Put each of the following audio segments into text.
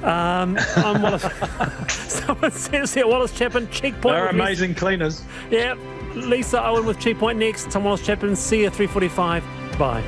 I'm Wallace. Someone says here, Wallace Chapman, Checkpoint. They're amazing cleaners. Yeah, Lisa Owen with Checkpoint next. I'm Wallace Chapman, see you at 3:45. Bye.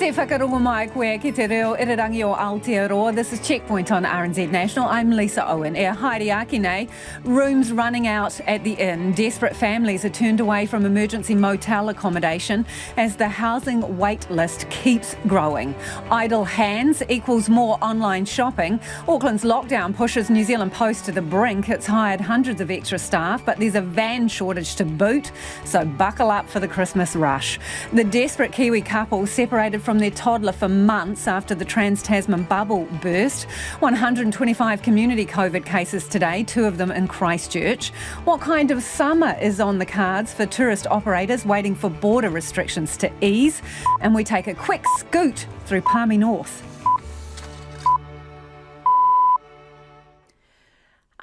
Whakarongo mai koe ki te reo irirangi o Aotearoa. This is Checkpoint on RNZ National. I'm Lisa Owen. E haere aki nei, rooms running out at the inn. Desperate families are turned away from emergency motel accommodation as the housing wait list keeps growing. Idle hands equals more online shopping. Auckland's lockdown pushes New Zealand Post to the brink. It's hired hundreds of extra staff, but there's a van shortage to boot, so buckle up for the Christmas rush. The desperate Kiwi couple separated from their toddler for months after the Trans-Tasman bubble burst. 125 community COVID cases today, 2 of them in Christchurch. What kind of summer is on the cards for tourist operators waiting for border restrictions to ease? And we take a quick scoot through Palmy North.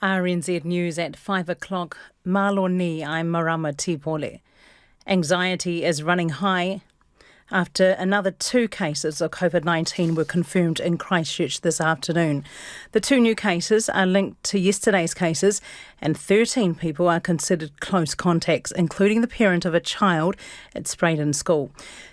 RNZ News at 5 o'clock. Maloni, I'm Marama Tipole. Anxiety is running high after another 2 cases of COVID-19 were confirmed in Christchurch this afternoon. The 2 new cases are linked to yesterday's cases, and 13 people are considered close contacts, including the parent of a child at Spraydon School.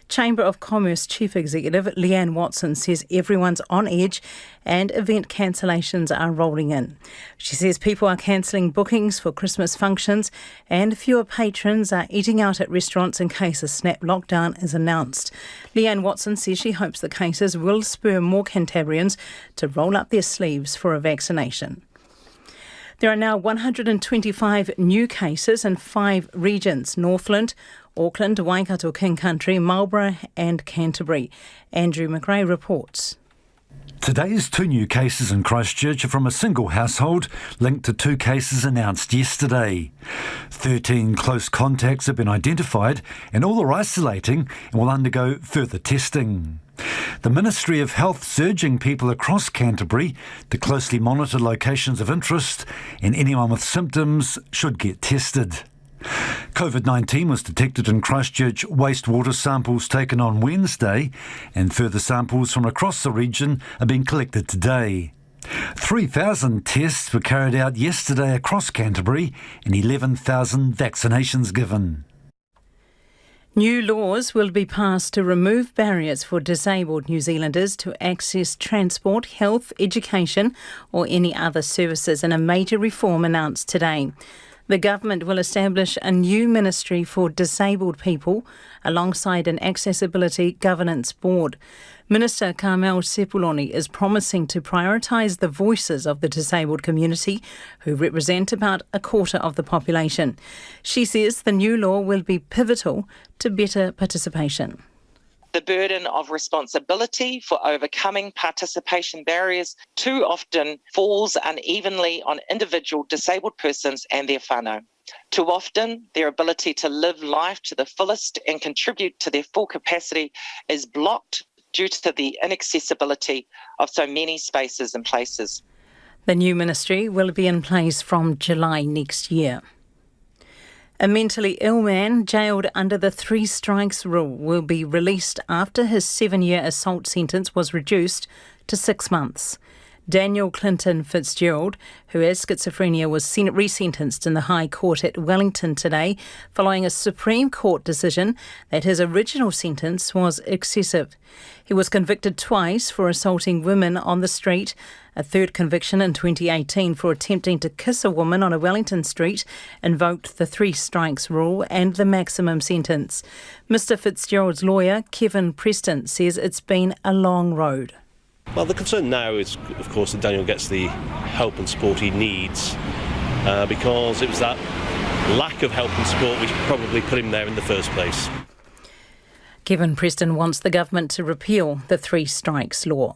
Chamber of Commerce Chief Executive Leanne Watson says everyone's on edge and event cancellations are rolling in. She says people are cancelling bookings for Christmas functions and fewer patrons are eating out at restaurants in case a snap lockdown is announced. Leanne Watson says she hopes the cases will spur more Cantabrians to roll up their sleeves for a vaccination. There are now 125 new cases in 5 regions: Northland, Auckland, Waikato King Country, Marlborough and Canterbury. Andrew McRae reports. Today's 2 new cases in Christchurch are from a single household linked to 2 cases announced yesterday. 13 close contacts have been identified and all are isolating and will undergo further testing. The Ministry of Health urging people across Canterbury to closely monitor locations of interest, and anyone with symptoms should get tested. COVID-19 was detected in Christchurch wastewater samples taken on Wednesday, and further samples from across the region are being collected today. 3,000 tests were carried out yesterday across Canterbury and 11,000 vaccinations given. New laws will be passed to remove barriers for disabled New Zealanders to access transport, health, education or any other services in a major reform announced today. The government will establish a new ministry for disabled people alongside an accessibility governance board. Minister Carmel Sepuloni is promising to prioritise the voices of the disabled community, who represent about a quarter of the population. She says the new law will be pivotal to better participation. The burden of responsibility for overcoming participation barriers too often falls unevenly on individual disabled persons and their whānau. Too often, their ability to live life to the fullest and contribute to their full capacity is blocked due to the inaccessibility of so many spaces and places. The new ministry will be in place from July next year. A mentally ill man jailed under the 3 strikes rule will be released after his 7-year assault sentence was reduced to 6 months. Daniel Clinton Fitzgerald, who has schizophrenia, was resentenced in the High Court at Wellington today following a Supreme Court decision that his original sentence was excessive. He was convicted twice for assaulting women on the street, a 3rd conviction in 2018 for attempting to kiss a woman on a Wellington street invoked the 3 strikes rule and the maximum sentence. Mr Fitzgerald's lawyer, Kevin Preston, says it's been a long road. Well, the concern now is, of course, that Daniel gets the help and support he needs because it was that lack of help and support which probably put him there in the first place. Kevin Preston wants the government to repeal the 3 strikes law.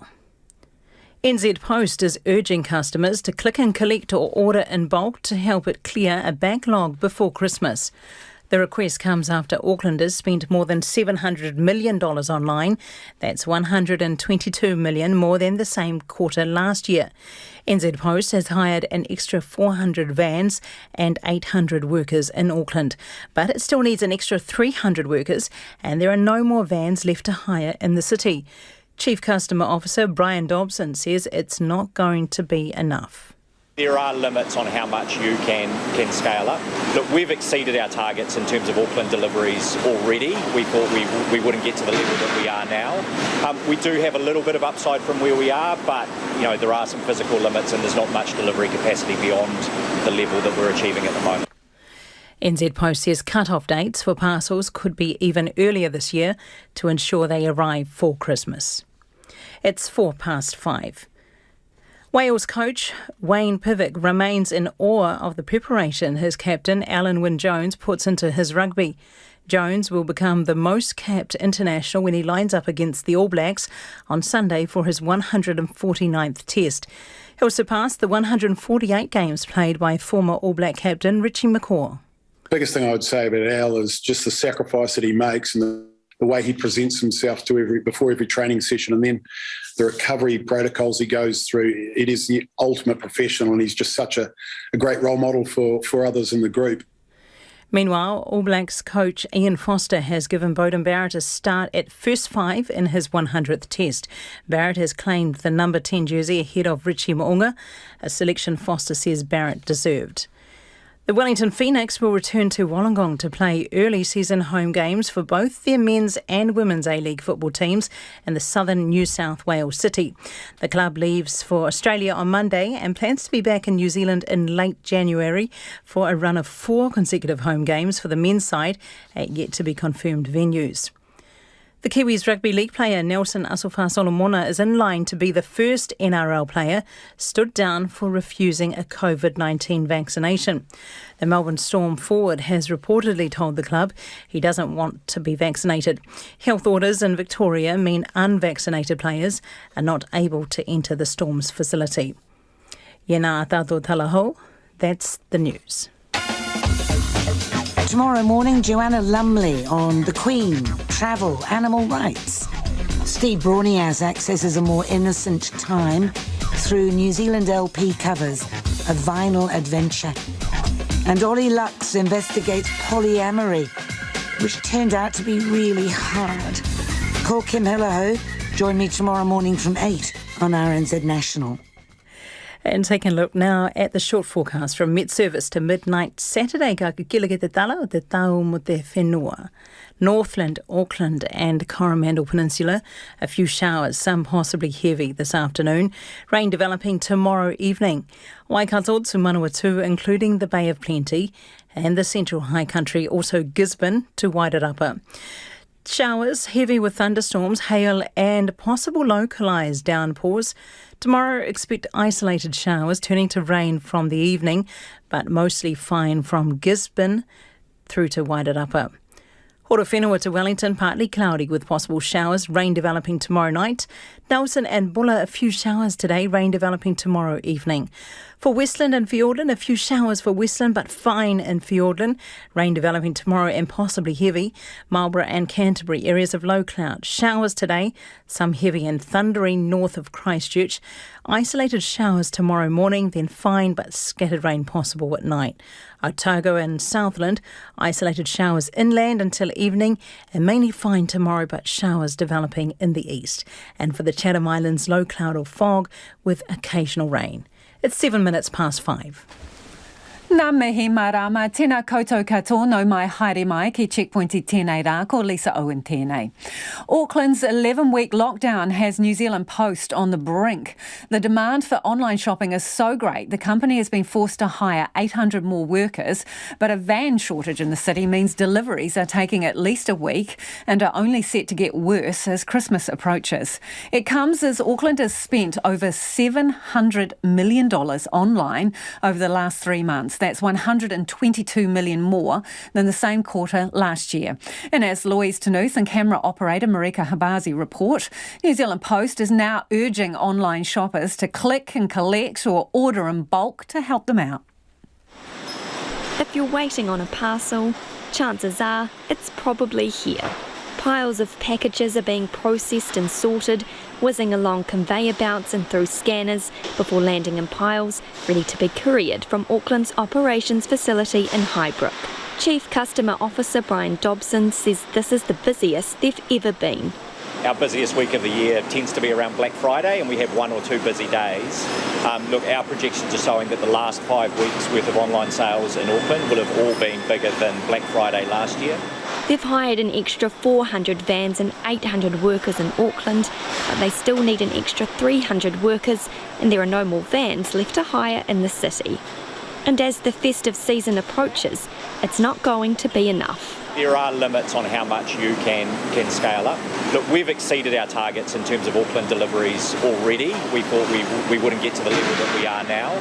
NZ Post is urging customers to click and collect or order in bulk to help it clear a backlog before Christmas. The request comes after Aucklanders spent more than $700 million online. That's $122 million more than the same quarter last year. NZ Post has hired an extra 400 vans and 800 workers in Auckland, but it still needs an extra 300 workers, and there are no more vans left to hire in the city. Chief Customer Officer Brian Dobson says it's not going to be enough. There are limits on how much you can scale up. Look, we've exceeded our targets in terms of Auckland deliveries already. We thought we wouldn't get to the level that we are now. We do have a little bit of upside from where we are, but there are some physical limits and there's not much delivery capacity beyond the level that we're achieving at the moment. NZ Post says cut-off dates for parcels could be even earlier this year to ensure they arrive for Christmas. It's 5:04. Wales coach Wayne Pivac remains in awe of the preparation his captain Alan Wynne-Jones puts into his rugby. Jones will become the most capped international when he lines up against the All Blacks on Sunday for his 149th test. He'll surpass the 148 games played by former All Black captain Richie McCaw. Biggest thing I would say about Al is just the sacrifice that he makes and the way he presents himself before every training session, and then the recovery protocols he goes through. It is the ultimate professional, and he's just such a great role model for others in the group. Meanwhile, All Blacks coach Ian Foster has given Beauden Barrett a start at first 5 in his 100th test. Barrett has claimed the number 10 jersey ahead of Richie Mo'unga, a selection Foster says Barrett deserved. The Wellington Phoenix will return to Wollongong to play early season home games for both their men's and women's A-League football teams in the southern New South Wales city. The club leaves for Australia on Monday and plans to be back in New Zealand in late January for a run of 4 consecutive home games for the men's side at yet-to-be-confirmed venues. The Kiwis Rugby League player Nelson Asofa-Solomona is in line to be the first NRL player stood down for refusing a COVID-19 vaccination. The Melbourne Storm forward has reportedly told the club he doesn't want to be vaccinated. Health orders in Victoria mean unvaccinated players are not able to enter the Storm's facility. Yena tātou talaho, that's the news. Tomorrow morning, Joanna Lumley on the Queen, travel, animal rights. Steve Broniazak says there's a more innocent time through New Zealand LP covers, a vinyl adventure. And Ollie Lux investigates polyamory, which turned out to be really hard. Call Kim Hillaho. Join me tomorrow morning from 8 on RNZ National. And taking a look now at the short forecast from Met Service to midnight Saturday. Ka kikilake te tala o te tau mo te whenua. Northland, Auckland and Coromandel Peninsula. A few showers, some possibly heavy this afternoon. Rain developing tomorrow evening. Waikato to Manawatu, including the Bay of Plenty and the Central High Country, also Gisborne to Wairarapa. Showers, heavy with thunderstorms, hail and possible localised downpours. Tomorrow, expect isolated showers turning to rain from the evening, but mostly fine from Gisborne through to Wairarapa. Horowhenua to Wellington, partly cloudy with possible showers, rain developing tomorrow night. Nelson and Bulla, a few showers today, rain developing tomorrow evening. For Westland and Fiordland, a few showers for Westland, but fine in Fiordland. Rain developing tomorrow and possibly heavy. Marlborough and Canterbury, areas of low cloud. Showers today, some heavy and thundery north of Christchurch. Isolated showers tomorrow morning, then fine but scattered rain possible at night. Otago and Southland, isolated showers inland until evening and mainly fine tomorrow but showers developing in the east. And for the Chatham Islands, low cloud or fog with occasional rain. It's 5:07. Nā mihi marama, tēnā koutou katoa no mai haere mai ki Checkpoint I tēnei rā, ko Lisa Owen tēnei. Auckland's 11-week lockdown has New Zealand Post on the brink. The demand for online shopping is so great, the company has been forced to hire 800 more workers, but a van shortage in the city means deliveries are taking at least a week and are only set to get worse as Christmas approaches. It comes as Auckland has spent over $700 million online over the last 3 months. That's $122 million more than the same quarter last year. And as Lois Tanuth and camera operator Marika Habazi report, New Zealand Post is now urging online shoppers to click and collect or order in bulk to help them out. If you're waiting on a parcel, chances are it's probably here. Piles of packages are being processed and sorted, whizzing along conveyor belts and through scanners before landing in piles, ready to be couriered from Auckland's operations facility in Highbrook. Chief Customer Officer Brian Dobson says this is the busiest they've ever been. Our busiest week of the year tends to be around Black Friday, and we have 1 or 2 busy days. Our projections are showing that the last 5 weeks worth of online sales in Auckland will have all been bigger than Black Friday last year. They've hired an extra 400 vans and 800 workers in Auckland, but they still need an extra 300 workers, and there are no more vans left to hire in the city. And as the festive season approaches, it's not going to be enough. There are limits on how much you can scale up. Look, we've exceeded our targets in terms of Auckland deliveries already. We thought we wouldn't get to the level that we are now.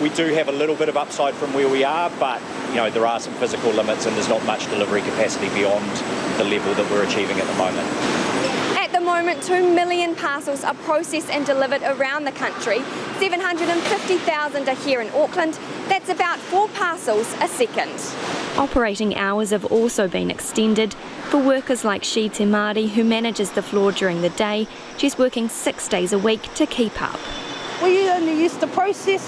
We do have a little bit of upside from where we are, but there are some physical limits and there's not much delivery capacity beyond the level that we're achieving at the moment. At the moment, 2 million parcels are processed and delivered around the country. 750,000 are here in Auckland. That's about 4 parcels a second. Operating hours have also been extended. For workers like Shi Te Māori, who manages the floor during the day, she's working 6 days a week to keep up. We only used to process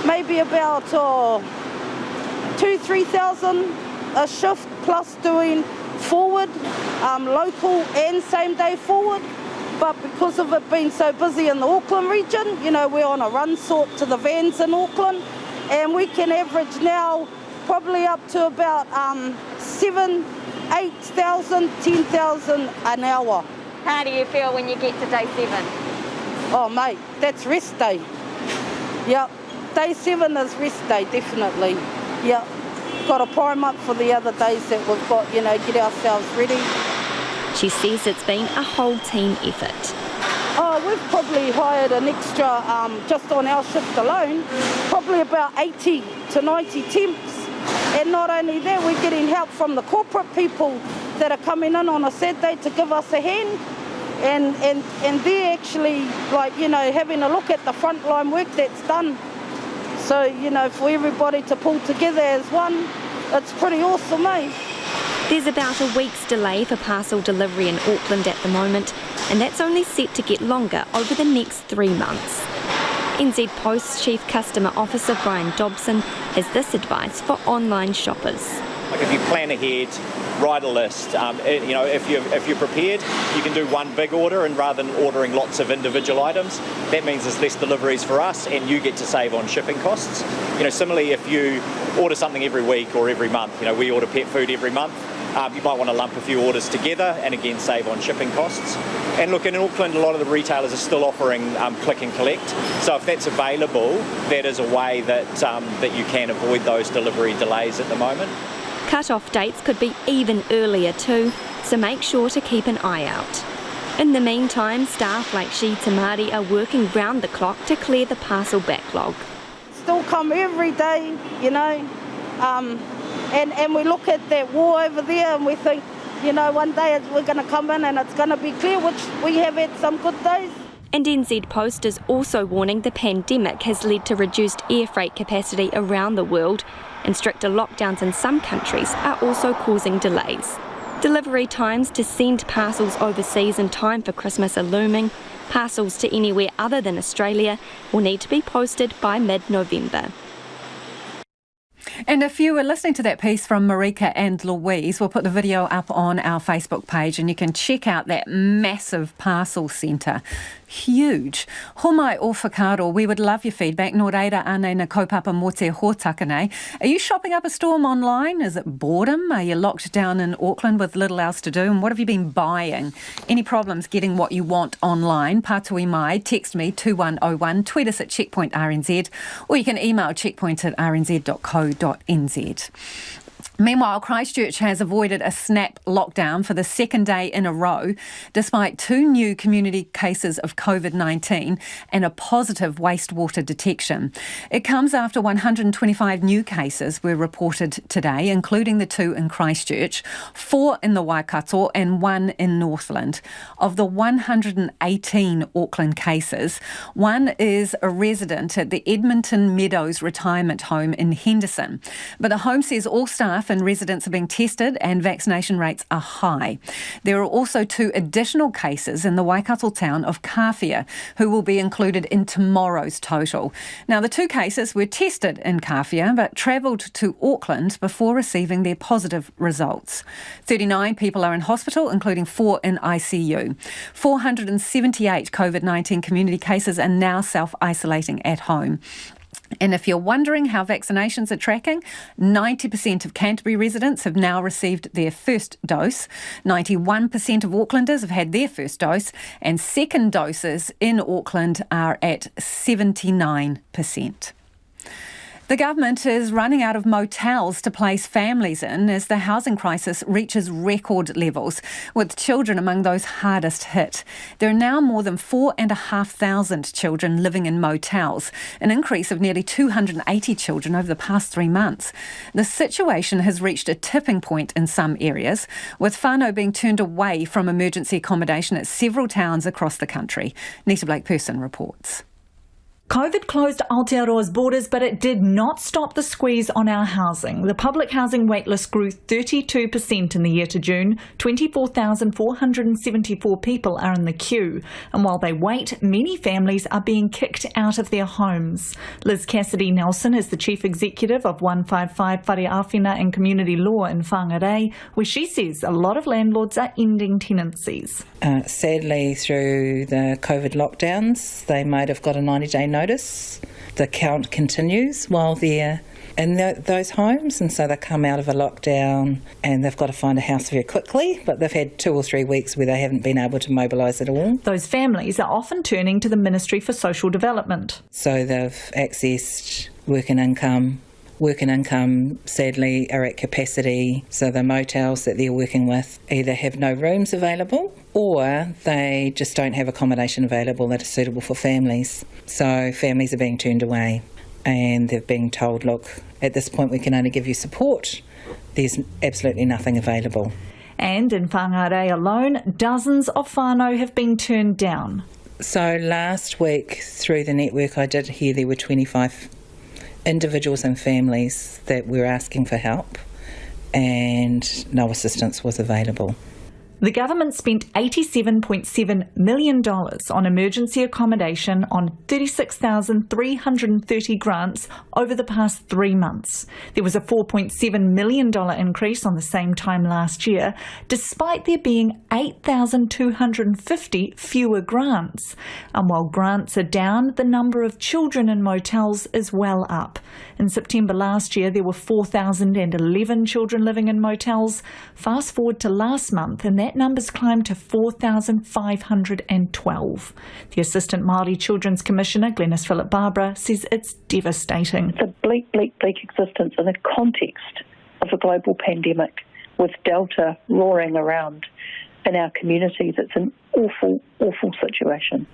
maybe about 2,000-3,000 a shift, plus doing forward, local and same day forward. But because of it being so busy in the Auckland region, we're on a run sort to the vans in Auckland, and we can average now probably up to about 7,000, 8,000, 10,000 an hour. How do you feel when you get to day 7? Oh mate, that's rest day. Yep, day 7 is rest day, definitely. Yep, got to prime up for the other days that we've got, get ourselves ready. She says it's been a whole team effort. Oh, we've probably hired an extra, just on our shift alone, probably about 80 to 90 temps. And not only that, we're getting help from the corporate people that are coming in on a Saturday to give us a hand. And they're actually, having a look at the frontline work that's done. So, for everybody to pull together as one, it's pretty awesome, eh? There's about a week's delay for parcel delivery in Auckland at the moment, and that's only set to get longer over the next 3 months. NZ Post's Chief Customer Officer Brian Dobson has this advice for online shoppers. If you plan ahead, write a list. If you're prepared, you can do one big order, and rather than ordering lots of individual items, that means there's less deliveries for us, and you get to save on shipping costs. Similarly, if you order something every week or every month, we order pet food every month. You might want to lump a few orders together and again save on shipping costs. And look, in Auckland, a lot of the retailers are still offering click and collect. So if that's available, that is a way that you can avoid those delivery delays at the moment. Cut-off dates could be even earlier too, so make sure to keep an eye out. In the meantime, staff like Shi Te Māori are working round the clock to clear the parcel backlog. Still come every day, and we look at that wall over there and we think, one day we're going to come in and it's going to be clear, which we have had some good days. And NZ Post is also warning the pandemic has led to reduced air freight capacity around the world, and stricter lockdowns in some countries are also causing delays. Delivery times to send parcels overseas in time for Christmas are looming. Parcels to anywhere other than Australia will need to be posted by mid-November. And if you were listening to that piece from Marika and Louise, we'll put the video up on our Facebook page and you can check out that massive parcel centre. Huge. Homai o whakaaro, we would love your feedback. Nō reira ane na kaupapa mō te hōtaka nei. Are you shopping up a storm online? Is it boredom? Are you locked down in Auckland with little else to do? And what have you been buying? Any problems getting what you want online? Pātui mai, text me 2101, tweet us at Checkpoint RNZ, or you can email checkpoint@rnz.co.nz. Meanwhile, Christchurch has avoided a snap lockdown for the second day in a row, despite 2 new community cases of COVID-19 and a positive wastewater detection. It comes after 125 new cases were reported today, including the 2 in Christchurch, 4 in the Waikato and 1 in Northland. Of the 118 Auckland cases, 1 is a resident at the Edmonton Meadows Retirement Home in Henderson. But the home says all staff staff and residents are being tested and vaccination rates are high. There are also 2 additional cases in the Waikato town of Kawhia who will be included in tomorrow's total. Now, the 2 cases were tested in Kawhia but travelled to Auckland before receiving their positive results. 39 people are in hospital, including 4 in ICU. 478 COVID-19 community cases are now self-isolating at home. And if you're wondering how vaccinations are tracking, 90% of Canterbury residents have now received their first dose. 91% of Aucklanders have had their first dose, and second doses in Auckland are at 79%. The government is running out of motels to place families in as the housing crisis reaches record levels, with children among those hardest hit. There are now more than 4,500 children living in motels, an increase of nearly 280 children over the past 3 months. The situation has reached a tipping point in some areas, with whānau being turned away from emergency accommodation at several towns across the country. Nita Blake-Person reports. COVID closed Aotearoa's borders, but it did not stop the squeeze on our housing. The public housing waitlist grew 32% in the year to June. 24,474 people are in the queue. And while they wait, many families are being kicked out of their homes. Liz Cassidy-Nelson is the Chief Executive of 155 Whareawhina and Community Law in Whangarei, where she says a lot of landlords are ending tenancies. Sadly, through the COVID lockdowns, they might have got a 90-day notice. The count continues while they're in those homes, and so they come out of a lockdown and they've got to find a house very quickly, but they've had 2 or 3 weeks where they haven't been able to mobilise at all. Those families are often turning to the Ministry for Social Development. So they've accessed working income. Working income, sadly, are at capacity, so the motels that they're working with either have no rooms available or they just don't have accommodation available that is suitable for families. So families are being turned away and they're being told, look, at this point we can only give you support. There's absolutely nothing available. And in Whangarei alone, dozens of whānau have been turned down. So last week through the network I did hear there were 25 individuals and families that were asking for help and no assistance was available. The government spent $87.7 million on emergency accommodation on 36,330 grants over the past 3 months. There was a $4.7 million increase on the same time last year, despite there being 8,250 fewer grants. And while grants are down, the number of children in motels is well up. In September last year, there were 4,011 children living in motels. Fast forward to last month, and that number's climbed to 4,512. The Assistant Māori Children's Commissioner, Glenys Philip-Barbara, says it's devastating. It's a bleak existence in the context of a global pandemic with Delta roaring around in our communities. It's an awful, awful situation.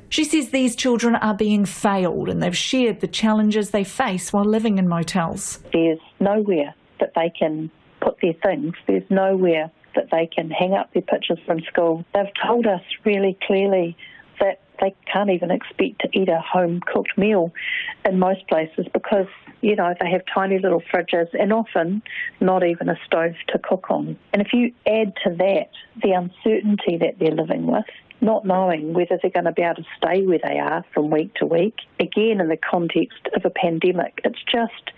She says these children are being failed and they've shared the challenges they face while living in motels. There's nowhere that they can put their things. There's nowhere that they can hang up their pictures from school. They've told us really clearly that they can't even expect to eat a home-cooked meal in most places because, you know, they have tiny little fridges and often not even a stove to cook on. And if you add to that the uncertainty that they're living with, not knowing whether they're going to be able to stay where they are from week to week, again in the context of a pandemic, it's just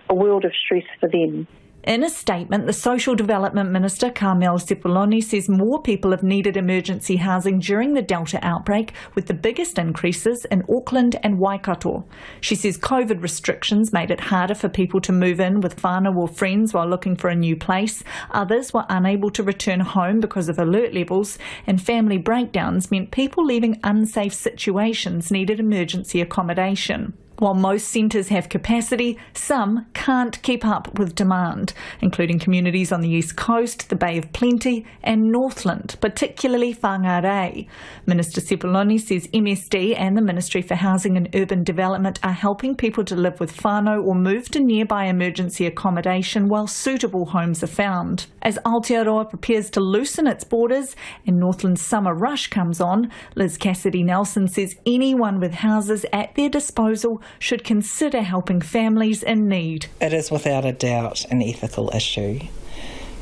a world of stress for them. In a statement, the Social Development Minister, Carmel Sepuloni, says more people have needed emergency housing during the Delta outbreak, with the biggest increases in Auckland and Waikato. She says COVID restrictions made it harder for people to move in with whānau or friends while looking for a new place. Others were unable to return home because of alert levels, and family breakdowns meant people leaving unsafe situations needed emergency accommodation. While most centres have capacity, some can't keep up with demand, including communities on the East Coast, the Bay of Plenty and Northland, particularly Whangarei. Minister Sepuloni says MSD and the Ministry for Housing and Urban Development are helping people to live with whānau or move to nearby emergency accommodation while suitable homes are found. As Aotearoa prepares to loosen its borders and Northland's summer rush comes on, Liz Cassidy-Nelson says anyone with houses at their disposal should consider helping families in need. It is without a doubt an ethical issue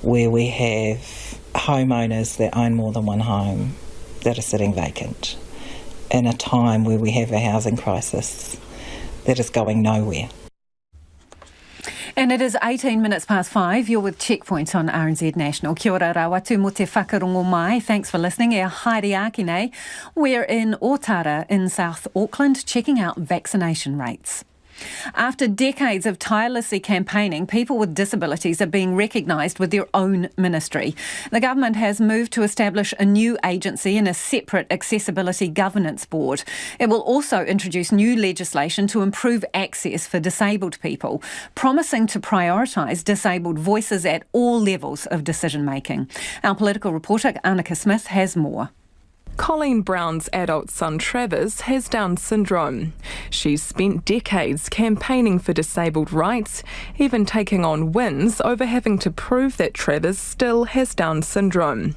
where we have homeowners that own more than one home that are sitting vacant in a time where we have a housing crisis that is going nowhere. And it is 18 minutes past 5. You're with Checkpoint on RNZ National. Kia ora rawatu mo te whakarongo mai. Thanks for listening. E haere ake nei. We're in Otara in South Auckland checking out vaccination rates. After decades of tirelessly campaigning, people with disabilities are being recognised with their own ministry. The government has moved to establish a new agency and a separate accessibility governance board. It will also introduce new legislation to improve access for disabled people, promising to prioritise disabled voices at all levels of decision making. Our political reporter Annika Smith has more. Colleen Brown's adult son Travis has Down syndrome. She's spent decades campaigning for disabled rights, even taking on wins over having to prove that Travis still has Down syndrome.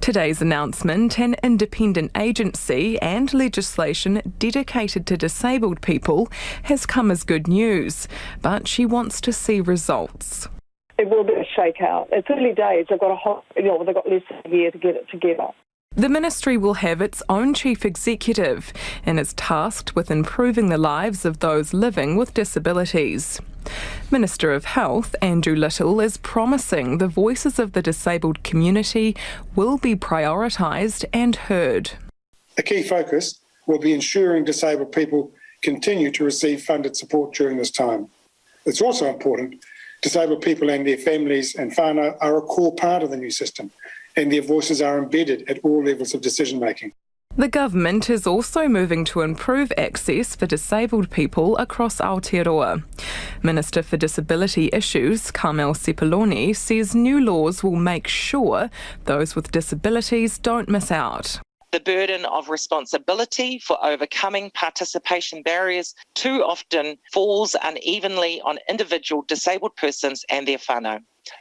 Today's announcement, an independent agency and legislation dedicated to disabled people, has come as good news, but she wants to see results. It will be a shakeout. It's early days. They've got they've got less than a year to get it together. The ministry will have its own chief executive and is tasked with improving the lives of those living with disabilities. Minister of Health, Andrew Little, is promising the voices of the disabled community will be prioritised and heard. A key focus will be ensuring disabled people continue to receive funded support during this time. It's also important disabled people and their families and whānau are a core part of the new system, and their voices are embedded at all levels of decision-making. The government is also moving to improve access for disabled people across Aotearoa. Minister for Disability Issues, Carmel Sepuloni, says new laws will make sure those with disabilities don't miss out. The burden of responsibility for overcoming participation barriers too often falls unevenly on individual disabled persons and their whānau.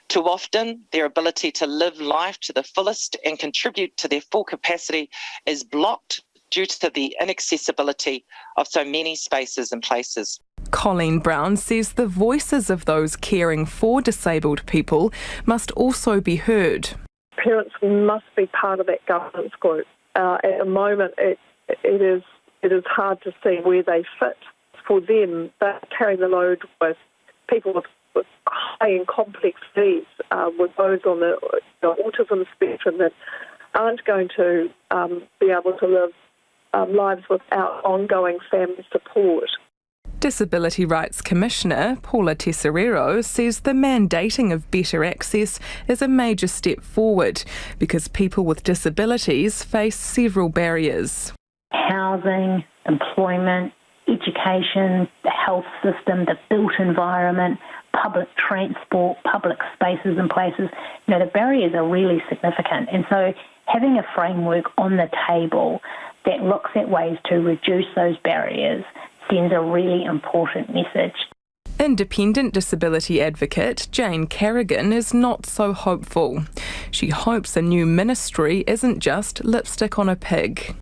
Too often, their ability to live life to the fullest and contribute to their full capacity is blocked due to the inaccessibility of so many spaces and places. Colleen Brown says the voices of those caring for disabled people must also be heard. Parents must be part of that governance group. At the moment, it is hard to see where they fit. For them, they're carrying the load with people with high and complex needs, with those on the autism spectrum that aren't going to be able to live lives without ongoing family support. Disability Rights Commissioner Paula Tesoriero says the mandating of better access is a major step forward because people with disabilities face several barriers. Housing, employment, education, the health system, the built environment, public transport, public spaces and places, the barriers are really significant. And so having a framework on the table that looks at ways to reduce those barriers sends a really important message. Independent disability advocate Jane Carrigan is not so hopeful. She hopes a new ministry isn't just lipstick on a pig.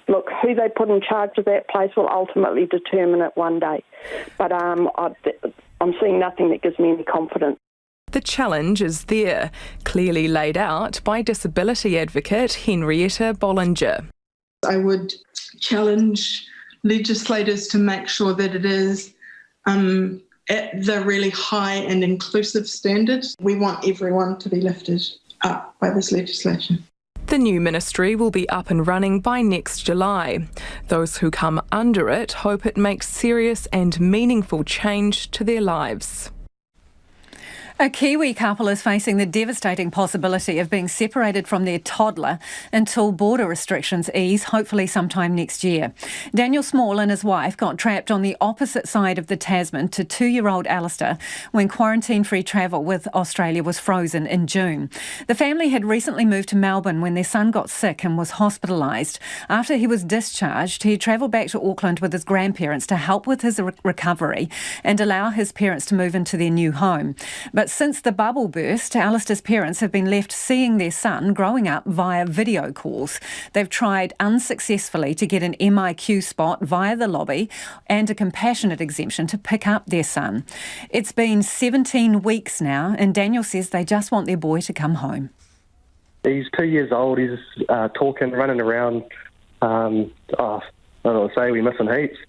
Look, who they put in charge of that place will ultimately determine it one day. But I'm seeing nothing that gives me any confidence. The challenge is there, clearly laid out by disability advocate Henrietta Bollinger. I would challenge legislators to make sure that it is at the really high and inclusive standards. We want everyone to be lifted up by this legislation. The new ministry will be up and running by next July. Those who come under it hope it makes serious and meaningful change to their lives. A Kiwi couple is facing the devastating possibility of being separated from their toddler until border restrictions ease, hopefully sometime next year. Daniel Small and his wife got trapped on the opposite side of the Tasman to 2-year-old Alistair when quarantine-free travel with Australia was frozen in June. The family had recently moved to Melbourne when their son got sick and was hospitalised. After he was discharged, he travelled back to Auckland with his grandparents to help with his recovery and allow his parents to move into their new home. But But since the bubble burst, Alistair's parents have been left seeing their son growing up via video calls. They've tried unsuccessfully to get an MIQ spot via the lobby and a compassionate exemption to pick up their son. It's been 17 weeks now, and Daniel says they just want their boy to come home. He's 2 years old. He's talking, running around. I don't know what to say. We miss him heaps.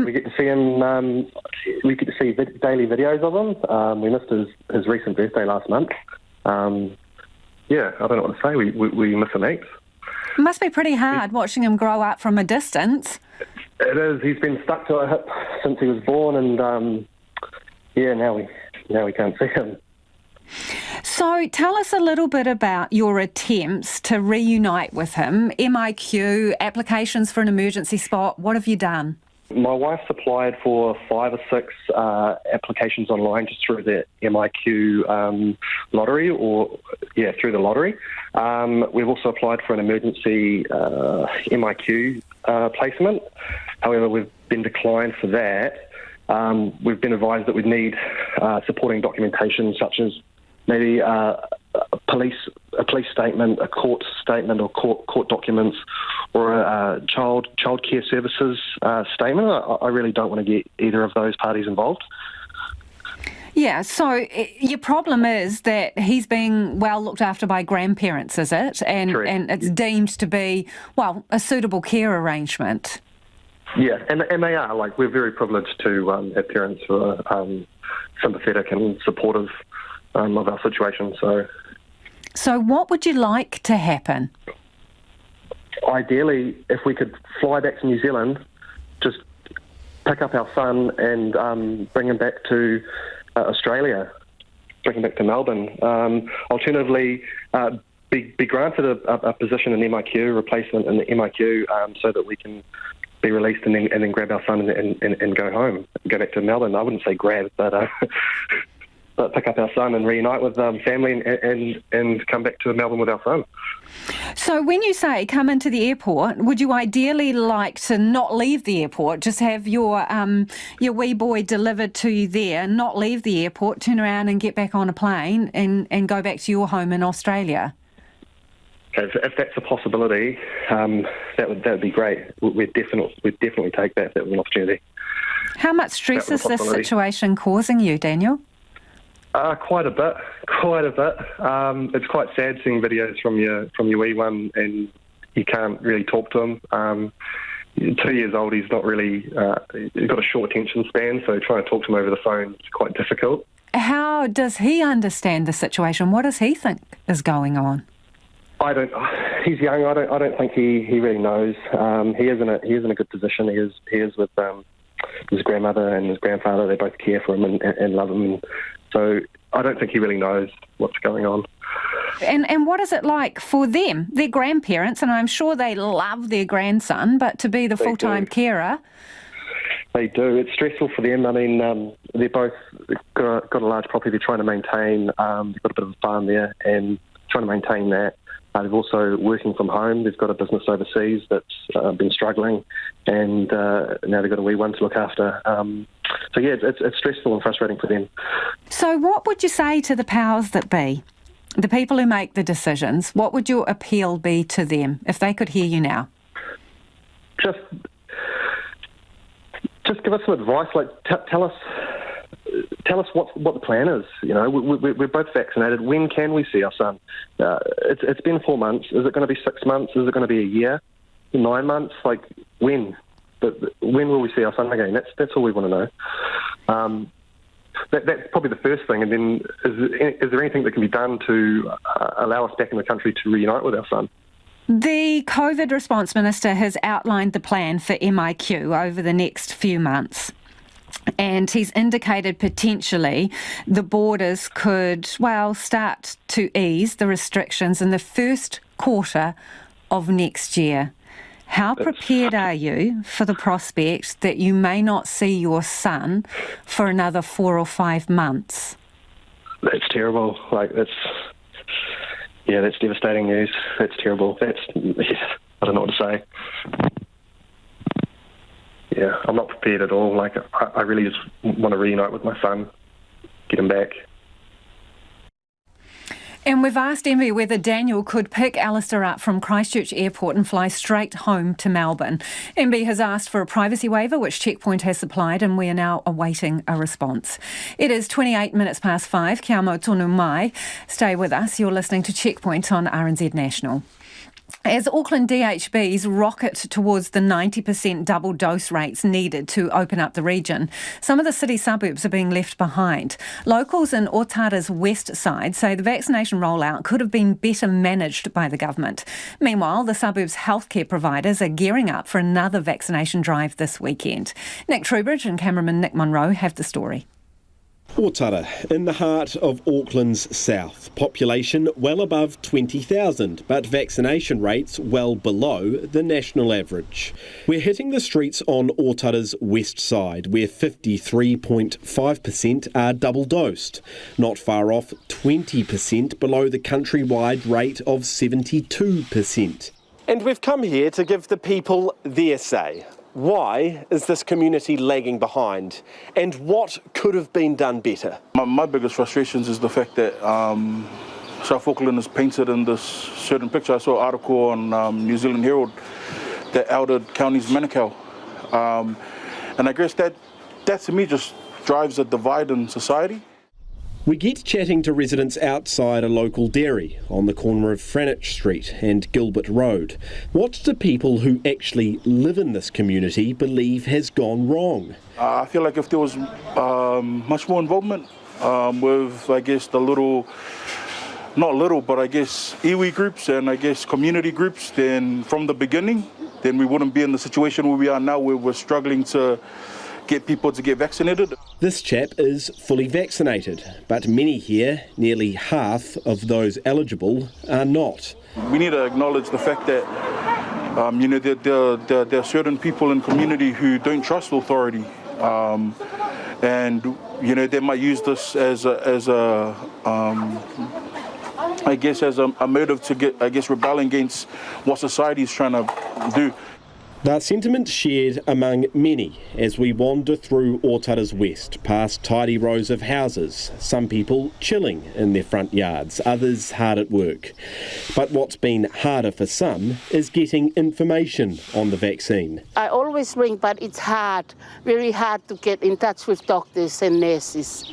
We get to see him. We get to see daily videos of him. We missed his recent birthday last month. I don't know what to say. We miss him heaps. It must be pretty hard watching him grow up from a distance. It is. He's been stuck to our hip since he was born, and now we can't see him. So tell us a little bit about your attempts to reunite with him. MIQ, applications for an emergency spot, what have you done? My wife's applied for 5 or 6 applications online just through the MIQ lottery, through the lottery. We've also applied for an emergency MIQ placement. However, we've been declined for that. We've been advised that we'd need supporting documentation such as maybe a police statement, a court statement, or court documents, or a childcare services statement. I really don't want to get either of those parties involved. Yeah, so your problem is that he's being well looked after by grandparents, is it? And it's deemed to be, well, a suitable care arrangement. Yeah, and they are. Like, we're very privileged to have parents who are sympathetic and supportive of our situation. So what would you like to happen? Ideally, if we could fly back to New Zealand, just pick up our son and bring him back to Australia, bring him back to Melbourne. Alternatively, be granted a position in MIQ, replacement in the MIQ, so that we can be released and then grab our son and go home, go back to Melbourne. I wouldn't say grab, but pick up our son and reunite with family and come back to Melbourne with our son. So when you say come into the airport, would you ideally like to not leave the airport, just have your wee boy delivered to you there, not leave the airport, turn around and get back on a plane and go back to your home in Australia? If that's a possibility, that would be great. We'd definitely take that if that was an opportunity. How much stress is this situation causing you, Daniel? Quite a bit. It's quite sad seeing videos from your wee one and you can't really talk to him. 2 years old, he's not really, he's got a short attention span, so trying to talk to him over the phone is quite difficult. How does he understand the situation? What does he think is going on? He's young. I don't think he really knows. He is in a good position. He is with his grandmother and his grandfather. They both care for him and love him. So I don't think he really knows what's going on. And what is it like for them? They're grandparents, and I'm sure they love their grandson, but to be the full-time carer... They do. It's stressful for them. I mean, they're both got a large property they're trying to maintain. They've got a bit of a farm there and trying to maintain that. They're also working from home. They've got a business overseas that's been struggling, and now they've got a wee one to look after. So yeah, it's stressful and frustrating for them. So what would you say to the powers that be, the people who make the decisions? What would your appeal be to them if they could hear you now? Just give us some advice. Like tell us what the plan is. You know, we're both vaccinated. When can we see our son? It's been 4 months. Is it going to be 6 months? Is it going to be a year? 9 months? Like when? But when will we see our son again? That's all we want to know. That's probably the first thing. And then is there anything that can be done to allow us back in the country to reunite with our son? The COVID response minister has outlined the plan for MIQ over the next few months. And he's indicated potentially the borders could, start to ease the restrictions in the first quarter of next year. How prepared are you for the prospect that you may not see your son for another 4 or 5 months? That's terrible. That's devastating news. That's terrible. I don't know what to say. Yeah, I'm not prepared at all. I really just want to reunite with my son, get him back, And we've asked Emmy whether Daniel could pick Alistair up from Christchurch Airport and fly straight home to Melbourne. MB has asked for a privacy waiver, which Checkpoint has supplied, and we are now awaiting a response. It is 28 minutes past 5. Kia mau tonu mai. Stay with us. You're listening to Checkpoint on RNZ National. As Auckland DHBs rocket towards the 90% double dose rates needed to open up the region, some of the city suburbs are being left behind. Locals in Otara's west side say the vaccination rollout could have been better managed by the government. Meanwhile, the suburbs' healthcare providers are gearing up for another vaccination drive this weekend. Nick Trubridge and cameraman Nick Munro have the story. Otara, in the heart of Auckland's south. Population well above 20,000, but vaccination rates well below the national average. We're hitting the streets on Otara's west side, where 53.5% are double-dosed, not far off 20% below the countrywide rate of 72%. And we've come here to give the people their say. Why is this community lagging behind, and what could have been done better? My biggest frustrations is the fact that South Auckland is painted in this certain picture. I saw an article on New Zealand Herald that outed Counties Manukau. And I guess that to me just drives a divide in society. We get chatting to residents outside a local dairy on the corner of Franich Street and Gilbert Road. What do people who actually live in this community believe has gone wrong? I feel like if there was much more involvement with, I guess, the little, not little, but I guess iwi groups and I guess community groups, then from the beginning, then we wouldn't be in the situation where we are now, where we're struggling to get people to get vaccinated. This chap is fully vaccinated, but many here, nearly half of those eligible, are not. We need to acknowledge the fact that there are certain people in community who don't trust authority, and they might use this as a motive to get, rebelling against what society is trying to do. The sentiment shared among many as we wander through Otara's west, past tidy rows of houses, some people chilling in their front yards, others hard at work. But what's been harder for some is getting information on the vaccine. I always ring, but it's hard, very hard to get in touch with doctors and nurses.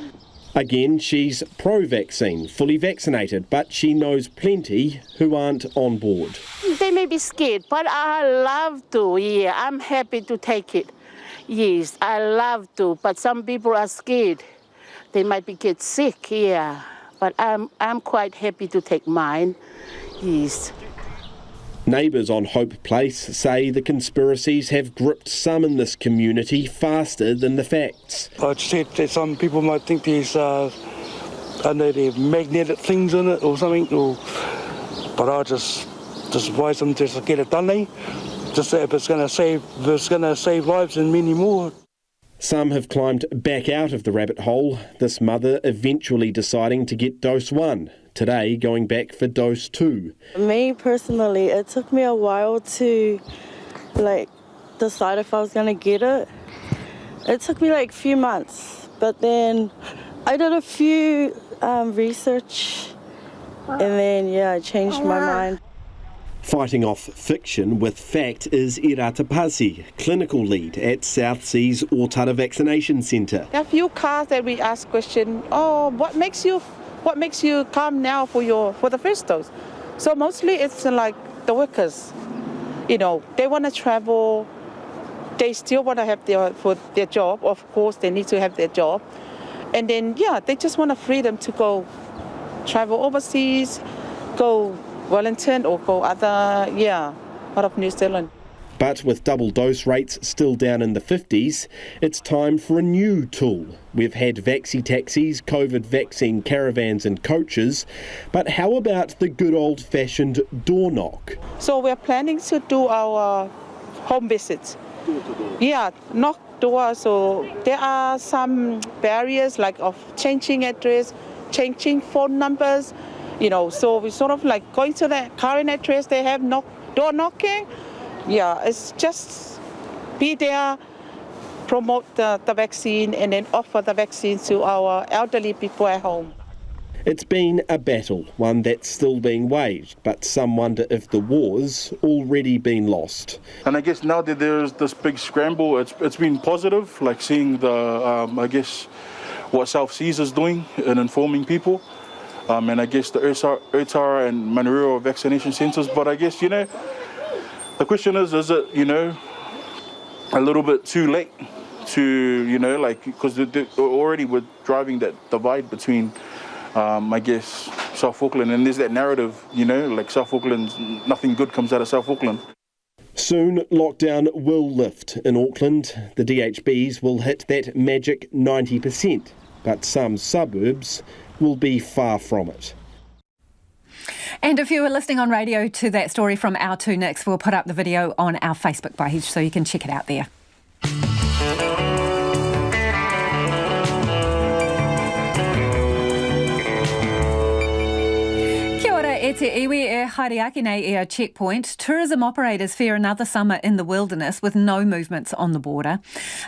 Again, she's pro-vaccine, fully vaccinated, but she knows plenty who aren't on board. They may be scared, but I love to, I'm happy to take it. Yes, I love to, but some people are scared. They might get sick, but I'm quite happy to take mine, yes. Neighbours on Hope Place say the conspiracies have gripped some in this community faster than the facts. I said that some people might think there's there's magnetic things in it or something, but I just advise them to get it done, just if it's going to save lives and many more. Some have climbed back out of the rabbit hole, this mother eventually deciding to get dose 1, today going back for dose 2. Me personally, it took me a while to decide if I was going to get it. It took me a few months, but then I did a few research and then I changed my mind. Fighting off fiction with fact is Irata Pasi, clinical lead at South Sea's Otara Vaccination Centre. There are few cars that we ask question, what makes you come now for the first dose? So mostly it's like the workers, they want to travel, they still want to have their job. Of course, they need to have their job, and then they just want a freedom to go travel overseas, go Wellington or go out of New Zealand. But with double dose rates still down in the 50s, it's time for a new tool. We've had vaccine taxis, COVID vaccine caravans and coaches, but how about the good old-fashioned door knock? So we're planning to do our home visits. Knock door. So there are some barriers of changing address, changing phone numbers. So we sort of going to the current address, they have door knocking. It's just be there, promote the vaccine and then offer the vaccine to our elderly people at home. It's been a battle, one that's still being waged, but some wonder if the war's already been lost. And I guess now that there's this big scramble, it's been positive, like seeing the, what South Seas is doing in informing people. And I guess the Utara and Manurewa vaccination centres. But I guess, the question is it, a little bit too late to, because already we're driving that divide between South Auckland, and there's that narrative, South Auckland, nothing good comes out of South Auckland. Soon, lockdown will lift in Auckland. The DHBs will hit that magic 90%, but some suburbs will be far from it. And if you were listening on radio to that story from our two Nicks, we'll put up the video on our Facebook page so you can check it out there. E te iwi e haere nei e a checkpoint. Tourism operators fear another summer in the wilderness with no movements on the border.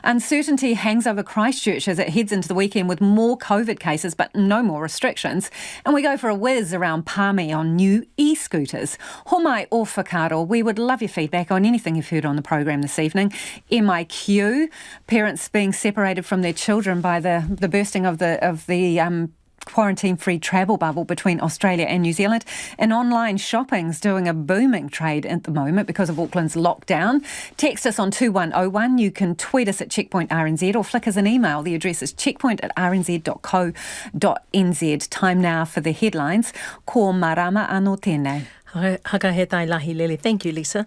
Uncertainty hangs over Christchurch as it heads into the weekend with more COVID cases but no more restrictions. And we go for a whiz around Palmy on new e-scooters. Homai o whakaro, we would love your feedback on anything you've heard on the programme this evening. MIQ, parents being separated from their children by the bursting of the quarantine-free travel bubble between Australia and New Zealand, and online shopping's doing a booming trade at the moment because of Auckland's lockdown. Text us on 2101. You can tweet us at Checkpoint RNZ or flick us an email. The address is checkpoint@rnz.co.nz. Time now for the headlines. Ko marama anō tēnei. Haka he tai lahi lele. Thank you, Lisa.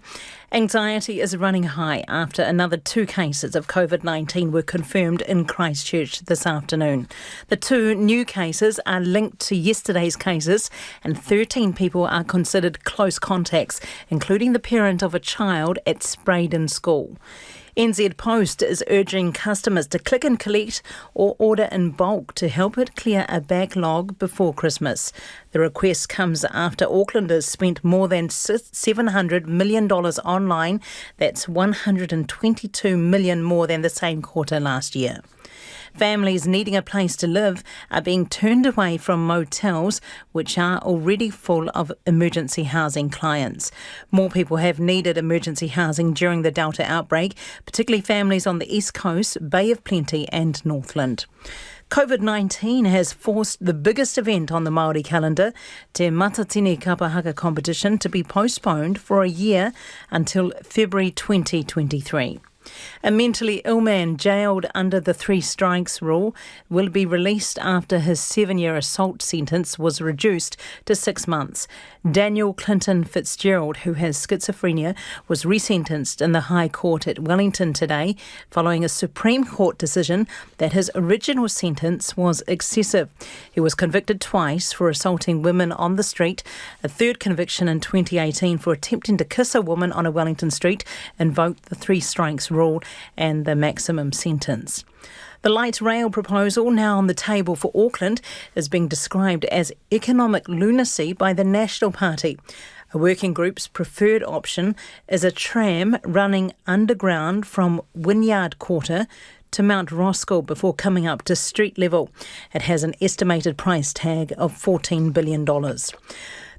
Anxiety is running high after another 2 cases of COVID-19 were confirmed in Christchurch this afternoon. The 2 new cases are linked to yesterday's cases, and 13 people are considered close contacts, including the parent of a child at Spraydon School. NZ Post is urging customers to click and collect or order in bulk to help it clear a backlog before Christmas. The request comes after Aucklanders spent more than $700 million online. That's $122 million more than the same quarter last year. Families needing a place to live are being turned away from motels, which are already full of emergency housing clients. More people have needed emergency housing during the Delta outbreak, particularly families on the East Coast, Bay of Plenty and Northland. COVID-19 has forced the biggest event on the Māori calendar, Te Matatini Kapahaka competition, to be postponed for a year until February 2023. A mentally ill man jailed under the 3 strikes rule will be released after his 7-year assault sentence was reduced to 6 months. Daniel Clinton Fitzgerald, who has schizophrenia, was resentenced in the High Court at Wellington today following a Supreme Court decision that his original sentence was excessive. He was convicted twice for assaulting women on the street. A 3rd conviction in 2018 for attempting to kiss a woman on a Wellington street invoked the 3 strikes rule and the maximum sentence. The light rail proposal now on the table for Auckland is being described as economic lunacy by the National Party. A working group's preferred option is a tram running underground from Wynyard Quarter to Mount Roskill before coming up to street level. It has an estimated price tag of $14 billion.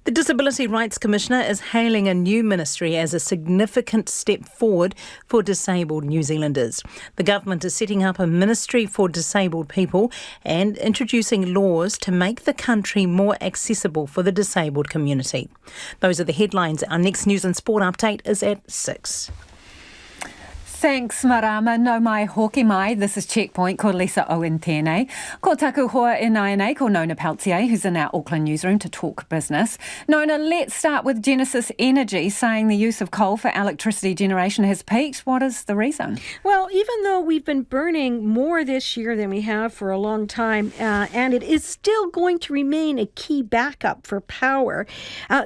The Disability Rights Commissioner is hailing a new ministry as a significant step forward for disabled New Zealanders. The government is setting up a ministry for disabled people and introducing laws to make the country more accessible for the disabled community. Those are the headlines. Our next news and sport update is at 6. Thanks, Marama. No mai hoki mai. This is Checkpoint. Ko Lisa Owen tēnei. Ko taku hoa e nei, ko Nona Peltier, who's in our Auckland newsroom to talk business. Nona, let's start with Genesis Energy saying the use of coal for electricity generation has peaked. What is the reason? Well, even though we've been burning more this year than we have for a long time, and it is still going to remain a key backup for power,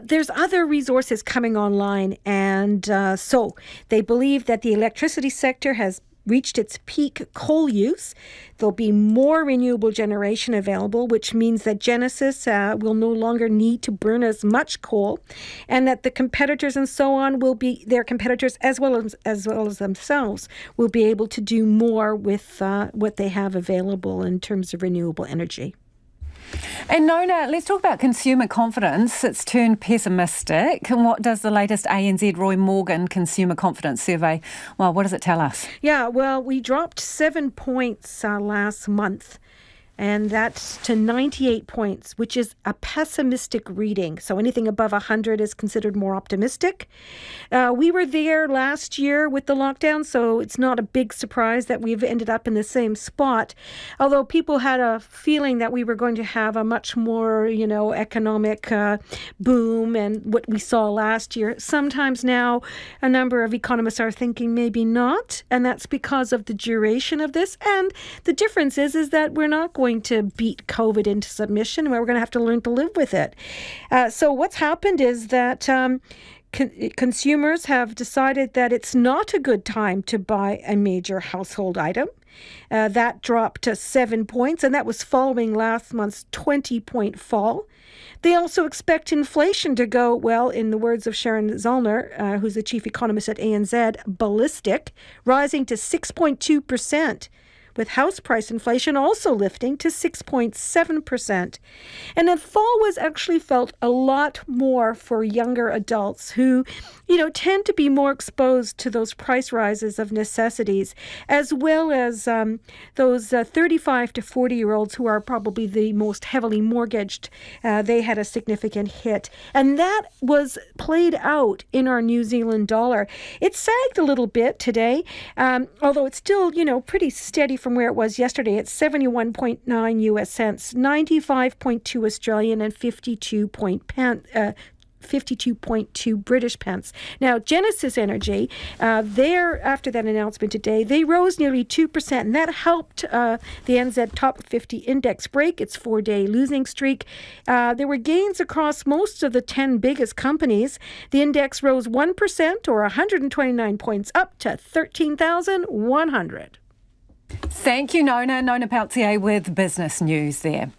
there's other resources coming online, and so they believe that the electricity sector has reached its peak coal use. There'll be more renewable generation available, which means that Genesis will no longer need to burn as much coal, and that the competitors and so on will be, their competitors as well as themselves, will be able to do more with what they have available in terms of renewable energy. And Nona, let's talk about consumer confidence. It's turned pessimistic. And what does the latest ANZ Roy Morgan Consumer Confidence Survey, well, what does it tell us? Yeah, well, we dropped 7 points last month. And that's to 98 points, which is a pessimistic reading. So anything above 100 is considered more optimistic. We were there last year with the lockdown, so it's not a big surprise that we've ended up in the same spot. Although people had a feeling that we were going to have a much more, economic boom and what we saw last year. Sometimes now a number of economists are thinking maybe not, and that's because of the duration of this. And the difference is that we're not going to beat COVID into submission, where we're going to have to learn to live with it. So what's happened is that consumers have decided that it's not a good time to buy a major household item. That dropped to 7 points, and that was following last month's 20-point fall. They also expect inflation to go, well, in the words of Sharon Zollner, who's the chief economist at ANZ, ballistic, rising to 6.2%. With house price inflation also lifting to 6.7%. And the fall was actually felt a lot more for younger adults who, tend to be more exposed to those price rises of necessities, as well as those 35 to 40-year-olds who are probably the most heavily mortgaged. They had a significant hit. And that was played out in our New Zealand dollar. It sagged a little bit today, although it's still, pretty steady from where it was yesterday. It's 71.9 US cents, 95.2 Australian and 52.2 British pence. Now, Genesis Energy, after that announcement today, they rose nearly 2%, and that helped the NZ Top 50 Index break its 4-day losing streak. There were gains across most of the 10 biggest companies. The index rose 1%, or 129 points, up to 13,100. Thank you, Nona. Nona Peltier with Business News there.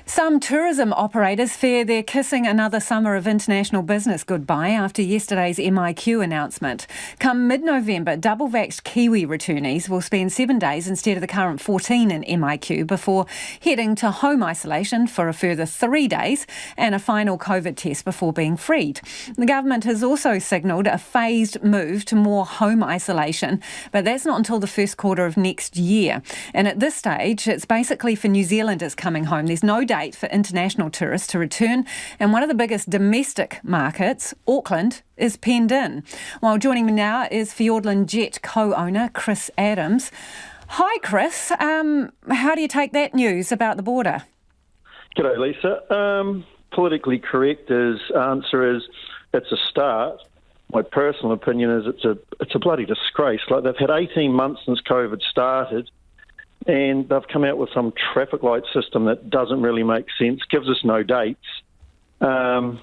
Some tourism operators fear they're kissing another summer of international business goodbye after yesterday's MIQ announcement. Come mid-November, double-vaxxed Kiwi returnees will spend 7 days instead of the current 14 in MIQ before heading to home isolation for a further 3 days and a final COVID test before being freed. The government has also signalled a phased move to more home isolation, but that's not until the first quarter of next year. And at this stage, it's basically for New Zealanders coming home. There's no date for international tourists to return, and one of the biggest domestic markets, Auckland, is penned in. Well, joining me now is Fiordland Jet co-owner Chris Adams. Hi, Chris. How do you take that news about the border? G'day, Lisa. Politically correct answer is it's a start. My personal opinion is it's a bloody disgrace. Like, they've had 18 months since COVID started, and they've come out with some traffic light system that doesn't really make sense, gives us no dates. The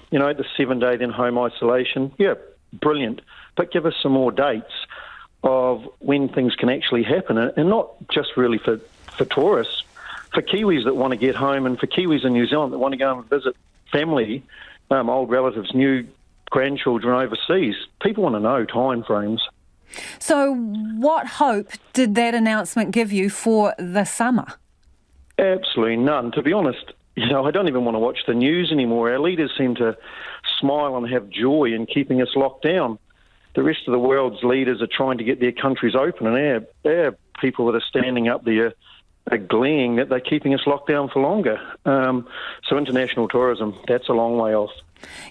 7-day then home isolation, yeah, brilliant. But give us some more dates of when things can actually happen, and not just really for tourists, for Kiwis that want to get home, and for Kiwis in New Zealand that want to go and visit family, old relatives, new grandchildren overseas. People want to know time frames. So what hope did that announcement give you for the summer? Absolutely none. To be honest, I don't even want to watch the news anymore. Our leaders seem to smile and have joy in keeping us locked down. The rest of the world's leaders are trying to get their countries open, and our people that are standing up there are gleeing that they're keeping us locked down for longer. So international tourism, that's a long way off.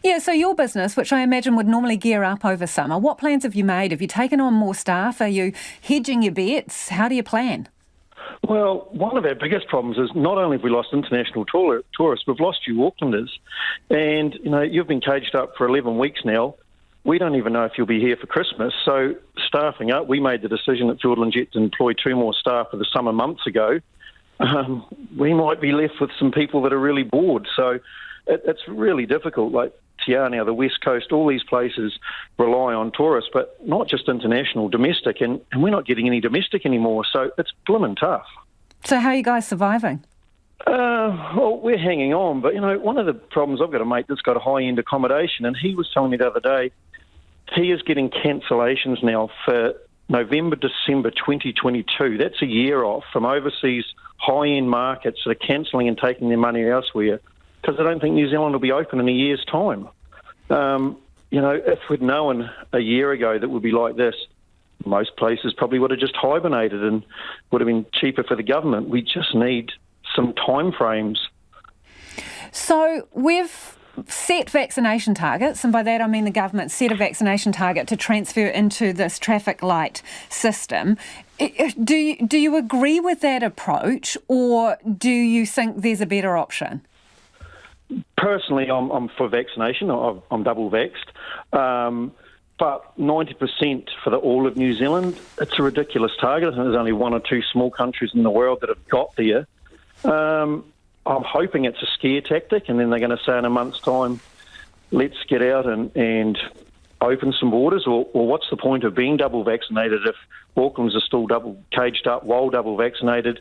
Yeah, so your business, which I imagine would normally gear up over summer, what plans have you made? Have you taken on more staff? Are you hedging your bets? How do you plan? Well, one of our biggest problems is not only have we lost international tourists, we've lost you Aucklanders. And, you've been caged up for 11 weeks now. We don't even know if you'll be here for Christmas. So staffing up, we made the decision at Fiordland Jet to employ 2 more staff for the summer months ago. We might be left with some people that are really bored. So it's really difficult. Like Te Anau, the West Coast, all these places rely on tourists, but not just international, domestic, and we're not getting any domestic anymore, so it's blimmin' tough. So how are you guys surviving? Well, we're hanging on, but, one of the problems, I've got a mate that's got a high-end accommodation, and he was telling me the other day he is getting cancellations now for November, December 2022. That's a year off from overseas high-end markets that are cancelling and taking their money elsewhere because I don't think New Zealand will be open in a year's time. If we'd known a year ago that it would be like this, most places probably would have just hibernated and would have been cheaper for the government. We just need some time frames. So we've set vaccination targets, and by that I mean the government set a vaccination target to transfer into this traffic light system. Do you agree with that approach, or do you think there's a better option? Personally, I'm for vaccination. I'm double vaxxed. But 90% for all of New Zealand, it's a ridiculous target. I think there's only one or two small countries in the world that have got there. I'm hoping it's a scare tactic, and then they're going to say in a month's time, let's get out and open some borders, or what's the point of being double vaccinated if Auckland's are still double caged up while double vaccinated?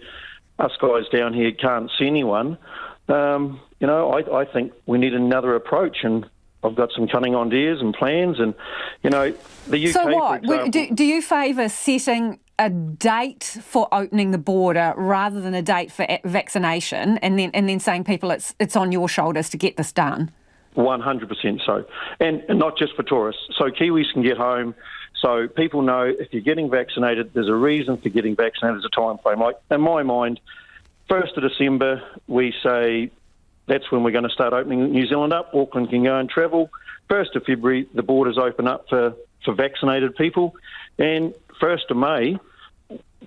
Us guys down here can't see anyone. I think we need another approach, and I've got some cunning ideas and plans, and, the UK... So what? For example, do you favour setting a date for opening the border rather than a date for vaccination, and then saying people it's on your shoulders to get this done? 100% so. And not just for tourists. So Kiwis can get home. So people know if you're getting vaccinated, there's a reason for getting vaccinated. There's a time frame. Like, in my mind, 1st of December, we say that's when we're going to start opening New Zealand up. Auckland can go and travel. 1st of February, the borders open up for vaccinated people. And 1st of May,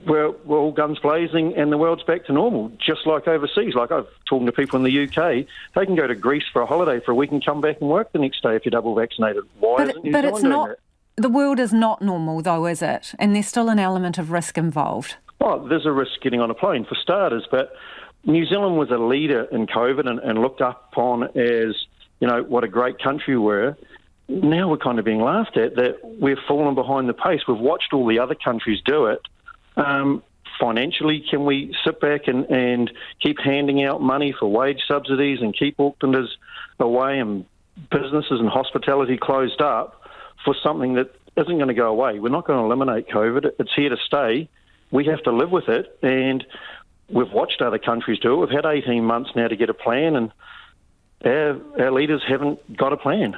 we're all guns blazing and the world's back to normal, just like overseas. Like, I've talking to people in the UK, they can go to Greece for a holiday for a week and come back and work the next day if you're double vaccinated. Why isn't New Zealand doing that? The world is not normal, though, is it? And there's still an element of risk involved. Well, there's a risk getting on a plane, for starters, but New Zealand was a leader in COVID and looked up upon as, what a great country we were. Now we're kind of being laughed at that we've fallen behind the pace. We've watched all the other countries do it. Financially, can we sit back and keep handing out money for wage subsidies and keep Aucklanders away and businesses and hospitality closed up for something that isn't going to go away? We're not going to eliminate COVID. It's here to stay. We have to live with it, and we've watched other countries do it. We've had 18 months now to get a plan, and our leaders haven't got a plan.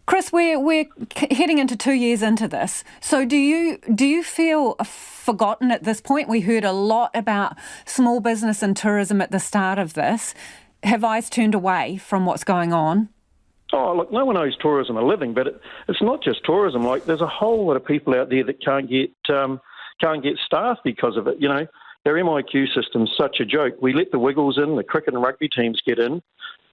Chris, we're heading into 2 years into this. So do you feel forgotten at this point? We heard a lot about small business and tourism at the start of this. Have eyes turned away from what's going on? Oh, look, no one owes tourism a living, but it's not just tourism. Like, there's a whole lot of people out there that can't get staff because of it. Their MIQ system's such a joke. We let the Wiggles in, the cricket and rugby teams get in,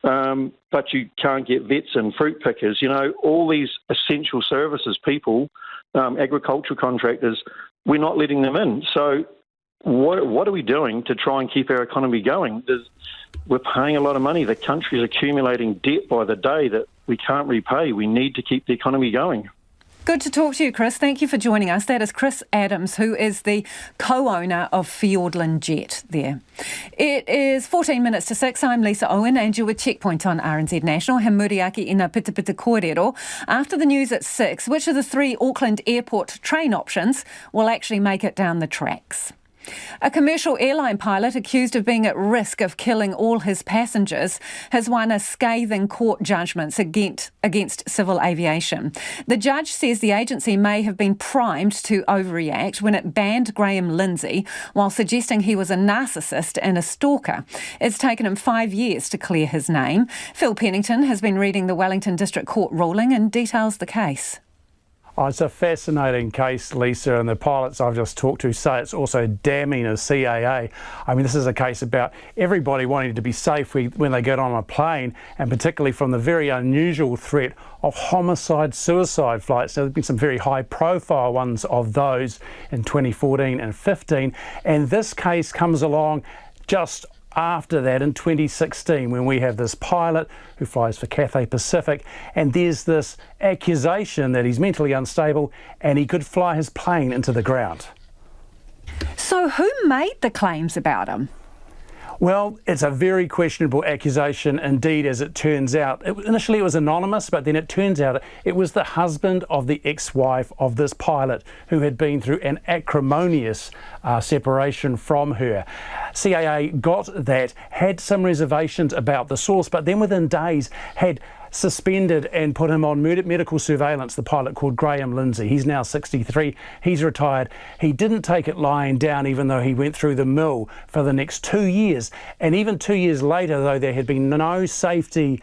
but you can't get vets and fruit pickers. All these essential services, people, agricultural contractors, we're not letting them in. So what are we doing to try and keep our economy going? We're paying a lot of money. The country's accumulating debt by the day that we can't repay. We need to keep the economy going. Good to talk to you, Chris. Thank you for joining us. That is Chris Adams, who is the co-owner of Fiordland Jet there. It is 14 minutes to 6. I'm Lisa Owen, and you're with Checkpoint on RNZ National. He muriaki ina pita pita kōrero. After the news at 6, which of the 3 Auckland airport train options will actually make it down the tracks? A commercial airline pilot accused of being at risk of killing all his passengers has won a scathing court judgment against civil aviation. The judge says the agency may have been primed to overreact when it banned Graham Lindsay while suggesting he was a narcissist and a stalker. It's taken him 5 years to clear his name. Phil Pennington has been reading the Wellington District Court ruling and details the case. Oh, it's a fascinating case, Lisa, and the pilots I've just talked to say it's also damning of CAA. I mean, this is a case about everybody wanting to be safe when they get on a plane, and particularly from the very unusual threat of homicide-suicide flights. Now, there have been some very high-profile ones of those in 2014 and 15, and this case comes along just after that in 2016 when we have this pilot who flies for Cathay Pacific, and there's this accusation that he's mentally unstable and he could fly his plane into the ground. So who made the claims about him? Well, it's a very questionable accusation indeed, as it turns out. Initially it was anonymous, but then it turns out it was the husband of the ex-wife of this pilot who had been through an acrimonious separation from her. CAA got that, had some reservations about the source, but then within days had suspended and put him on medical surveillance, the pilot called Graham Lindsay. He's now 63. He's retired. He didn't take it lying down, even though he went through the mill for the next 2 years. And even 2 years later, though there had been no safety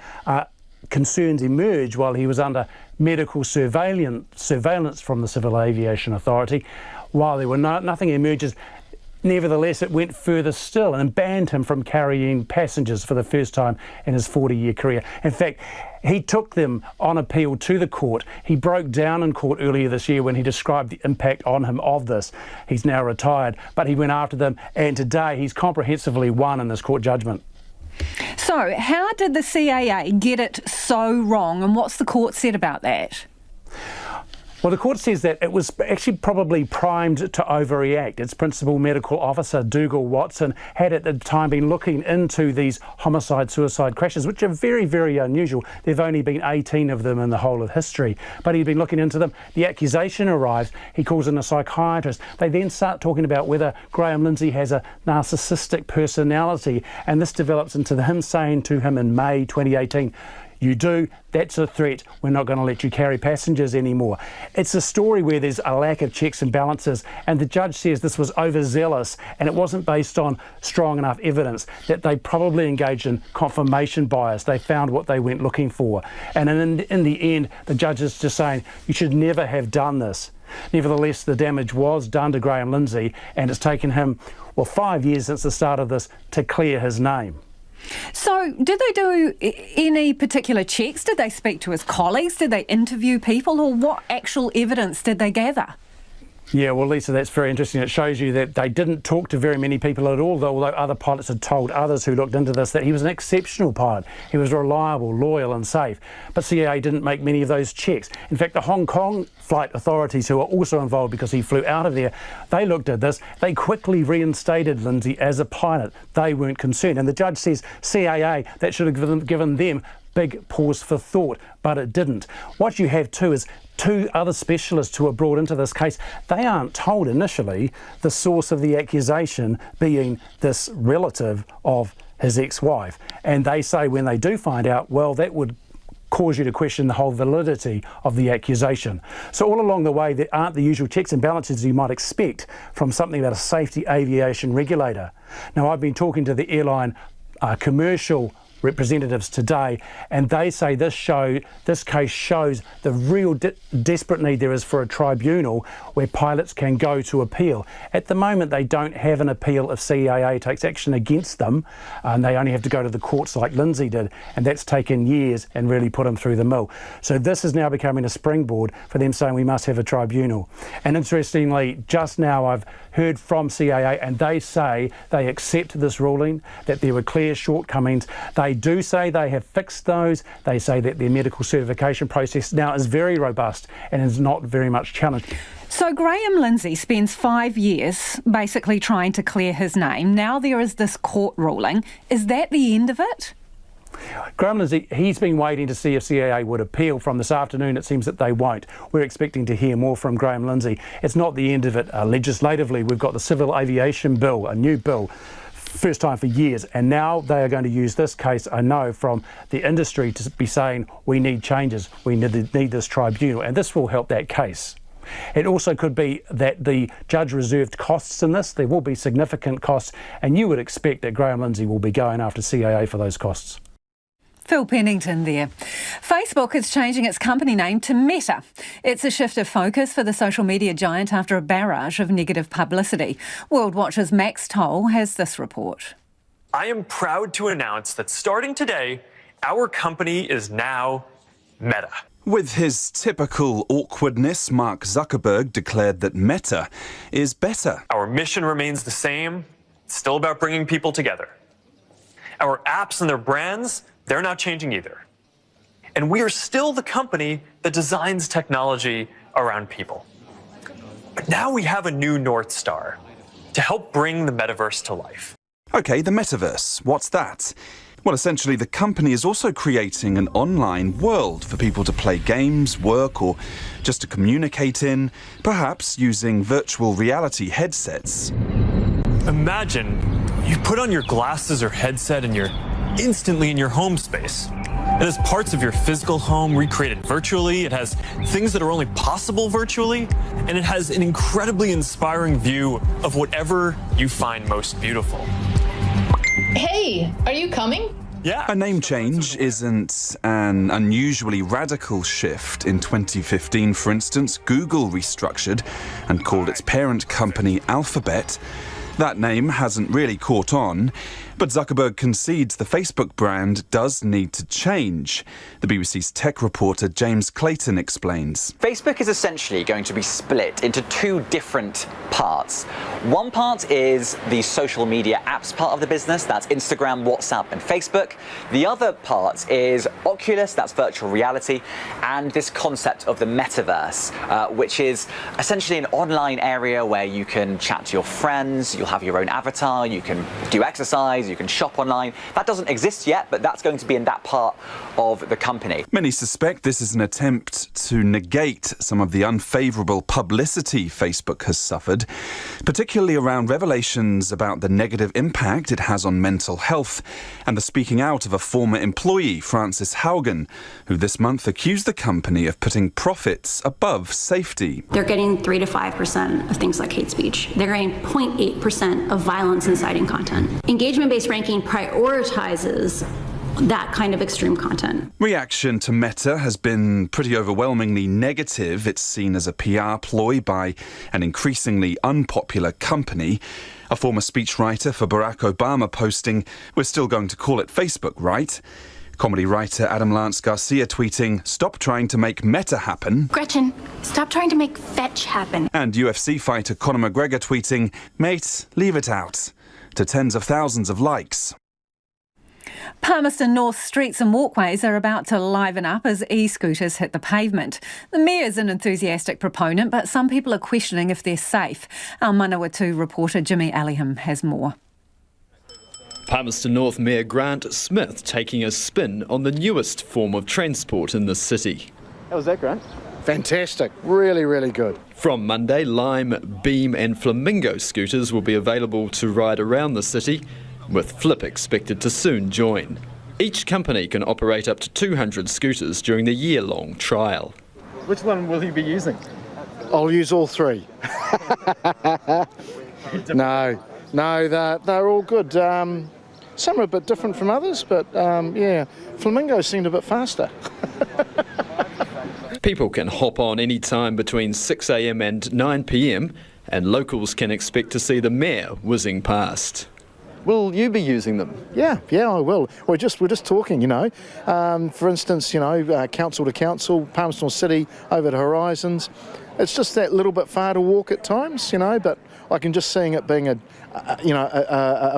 concerns emerge while he was under medical surveillance from the Civil Aviation Authority, while there were nothing emerges. Nevertheless, it went further still and banned him from carrying passengers for the first time in his 40-year career. In fact, he took them on appeal to the court. He broke down in court earlier this year when he described the impact on him of this. He's now retired, but he went after them, and today he's comprehensively won in this court judgment. So, how did the CAA get it so wrong, and what's the court said about that? Well, the court says that it was actually probably primed to overreact. Its principal medical officer, Dougal Watson, had at the time been looking into these homicide-suicide crashes, which are very, very unusual. There have only been 18 of them in the whole of history. But he'd been looking into them. The accusation arrives. He calls in a psychiatrist. They then start talking about whether Graham Lindsay has a narcissistic personality. And this develops into him saying to him in May 2018, "You do, that's a threat, we're not going to let you carry passengers anymore." It's a story where there's a lack of checks and balances, and the judge says this was overzealous and it wasn't based on strong enough evidence, that they probably engaged in confirmation bias. They found what they went looking for. And in the end, the judge is just saying, you should never have done this. Nevertheless, the damage was done to Graham Lindsay, and it's taken him, 5 years since the start of this to clear his name. So, did they do any particular checks? Did they speak to his colleagues? Did they interview people? Or what actual evidence did they gather? Yeah, well, Lisa, that's very interesting. It shows you that they didn't talk to very many people at all, although other pilots had told others who looked into this that he was an exceptional pilot. He was reliable, loyal and safe. But CAA didn't make many of those checks. In fact, the Hong Kong flight authorities, who are also involved because he flew out of there, they looked at this. They quickly reinstated Lindsay as a pilot. They weren't concerned. And the judge says CAA, that should have given them big pause for thought, but it didn't. What you have too is two other specialists who are brought into this case. They aren't told initially the source of the accusation being this relative of his ex-wife. And they say when they do find out, well, that would cause you to question the whole validity of the accusation. So all along the way, there aren't the usual checks and balances you might expect from something about a safety aviation regulator. Now, I've been talking to the airline commercial representatives today, and they say this case shows the real desperate need there is for a tribunal where pilots can go to appeal. At the moment, they don't have an appeal if CAA takes action against them, and they only have to go to the courts like Lindsay did, and that's taken years and really put him through the mill. So this is now becoming a springboard for them saying we must have a tribunal. And interestingly, just now I've heard from CAA, and they say they accept this ruling, that there were clear shortcomings. They do say they have fixed those. They say that their medical certification process now is very robust and is not very much challenged. So Graham Lindsay spends 5 years basically trying to clear his name. Now there is this court ruling. Is that the end of it? Graham Lindsay, he's been waiting to see if CAA would appeal. From this afternoon, it seems that they won't. We're expecting to hear more from Graham Lindsay. It's not the end of it legislatively. We've got the Civil Aviation Bill, a new bill, first time for years, and now they are going to use this case, I know, from the industry to be saying we need changes, we need this tribunal, and this will help that case. It also could be that the judge reserved costs in this. There will be significant costs, and you would expect that Graham Lindsay will be going after CAA for those costs. Phil Pennington there. Facebook is changing its company name to Meta. It's a shift of focus for the social media giant after a barrage of negative publicity. World Watch's Max Toll has this report. I am proud to announce that starting today, our company is now Meta. With his typical awkwardness, Mark Zuckerberg declared that Meta is better. Our mission remains the same. It's still about bringing people together. Our apps and their brands, they're not changing either. And we are still the company that designs technology around people. But now we have a new North Star to help bring the metaverse to life. OK, the metaverse. What's that? Well, essentially, the company is also creating an online world for people to play games, work, or just to communicate in, perhaps using virtual reality headsets. Imagine you put on your glasses or headset and you're instantly in your home space. It has parts of your physical home recreated virtually. It has things that are only possible virtually. And it has an incredibly inspiring view of whatever you find most beautiful. Hey, are you coming? Yeah. A name change isn't an unusually radical shift. In 2015, for instance, Google restructured and called its parent company Alphabet. That name hasn't really caught on, but Zuckerberg concedes the Facebook brand does need to change. The BBC's tech reporter James Clayton explains. Facebook is essentially going to be split into two different parts. One part is the social media apps part of the business, that's Instagram, WhatsApp and Facebook. The other part is Oculus, that's virtual reality, and this concept of the metaverse, which is essentially an online area where you can chat to your friends, you'll have your own avatar, you can do exercise, you can shop online. That doesn't exist yet, but that's going to be in that part of the company. Many suspect this is an attempt to negate some of the unfavourable publicity Facebook has suffered, particularly around revelations about the negative impact it has on mental health and the speaking out of a former employee, Frances Haugen, who this month accused the company of putting profits above safety. They're getting 3 to 5% of things like hate speech. They're getting 0.8% of violence inciting content. Engagement-based ranking prioritizes that kind of extreme content. Reaction to Meta has been pretty overwhelmingly negative. It's seen as a PR ploy by an increasingly unpopular company. A former speechwriter for Barack Obama posting, "We're still going to call it Facebook, right?" Comedy writer Adam Lance Garcia tweeting, "Stop trying to make Meta happen." Gretchen, stop trying to make fetch happen. And UFC fighter Conor McGregor tweeting, "Mate, leave it out," to tens of thousands of likes. Palmerston North streets and walkways are about to liven up as e-scooters hit the pavement. The Mayor's an enthusiastic proponent, but some people are questioning if they're safe. Our Manawatu reporter Jimmy Allingham has more. Palmerston North Mayor Grant Smith taking a spin on the newest form of transport in the city. How was that, Grant? Fantastic. Really, really good. From Monday, Lime, Beam and Flamingo scooters will be available to ride around the city, with Flip expected to soon join. Each company can operate up to 200 scooters during the year-long trial. Which one will you be using? I'll use all three. No, they're all good. Some are a bit different from others, but yeah, Flamingos seemed a bit faster. People can hop on any time between 6 a.m. and 9 p.m, and locals can expect to see the Mayor whizzing past. Will you be using them? Yeah, I will. We're just talking, you know. For instance, you know, council to council, Palmerston City over to Horizons. It's just that little bit far to walk at times, you know, but I can just seeing it being a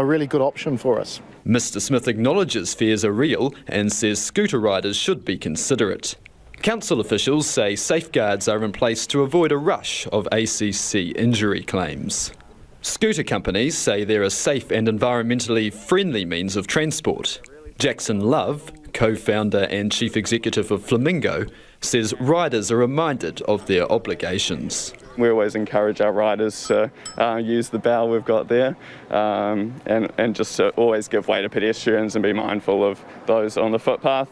really good option for us. Mr. Smith acknowledges fears are real and says scooter riders should be considerate. Council officials say safeguards are in place to avoid a rush of ACC injury claims. Scooter companies say they're a safe and environmentally friendly means of transport. Jackson Love, co-founder and chief executive of Flamingo, says riders are reminded of their obligations. We always encourage our riders to use the bow we've got there and just to always give way to pedestrians and be mindful of those on the footpath.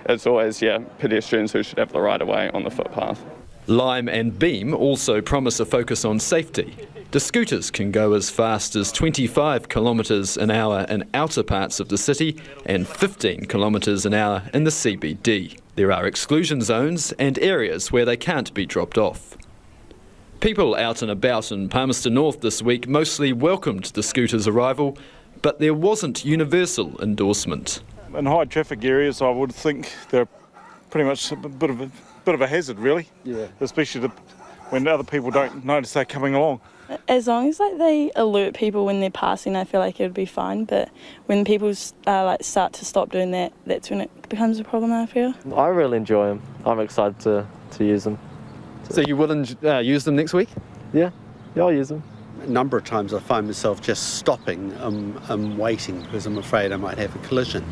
It's always, pedestrians who should have the right of way on the footpath. Lime and Beam also promise a focus on safety. The scooters can go as fast as 25 kilometres an hour in outer parts of the city and 15 kilometres an hour in the CBD. There are exclusion zones and areas where they can't be dropped off. People out and about in Palmerston North this week mostly welcomed the scooter's arrival, but there wasn't universal endorsement. In high traffic areas, I would think they're pretty much a bit of a hazard, really. Yeah. Especially when other people don't notice they're coming along. As long as they alert people when they're passing, I feel like it would be fine. But when people start to stop doing that, that's when it becomes a problem, I feel. I really enjoy them. I'm excited to use them. So you will use them next week? Yeah, I'll use them. A number of times I find myself just stopping and waiting because I'm afraid I might have a collision.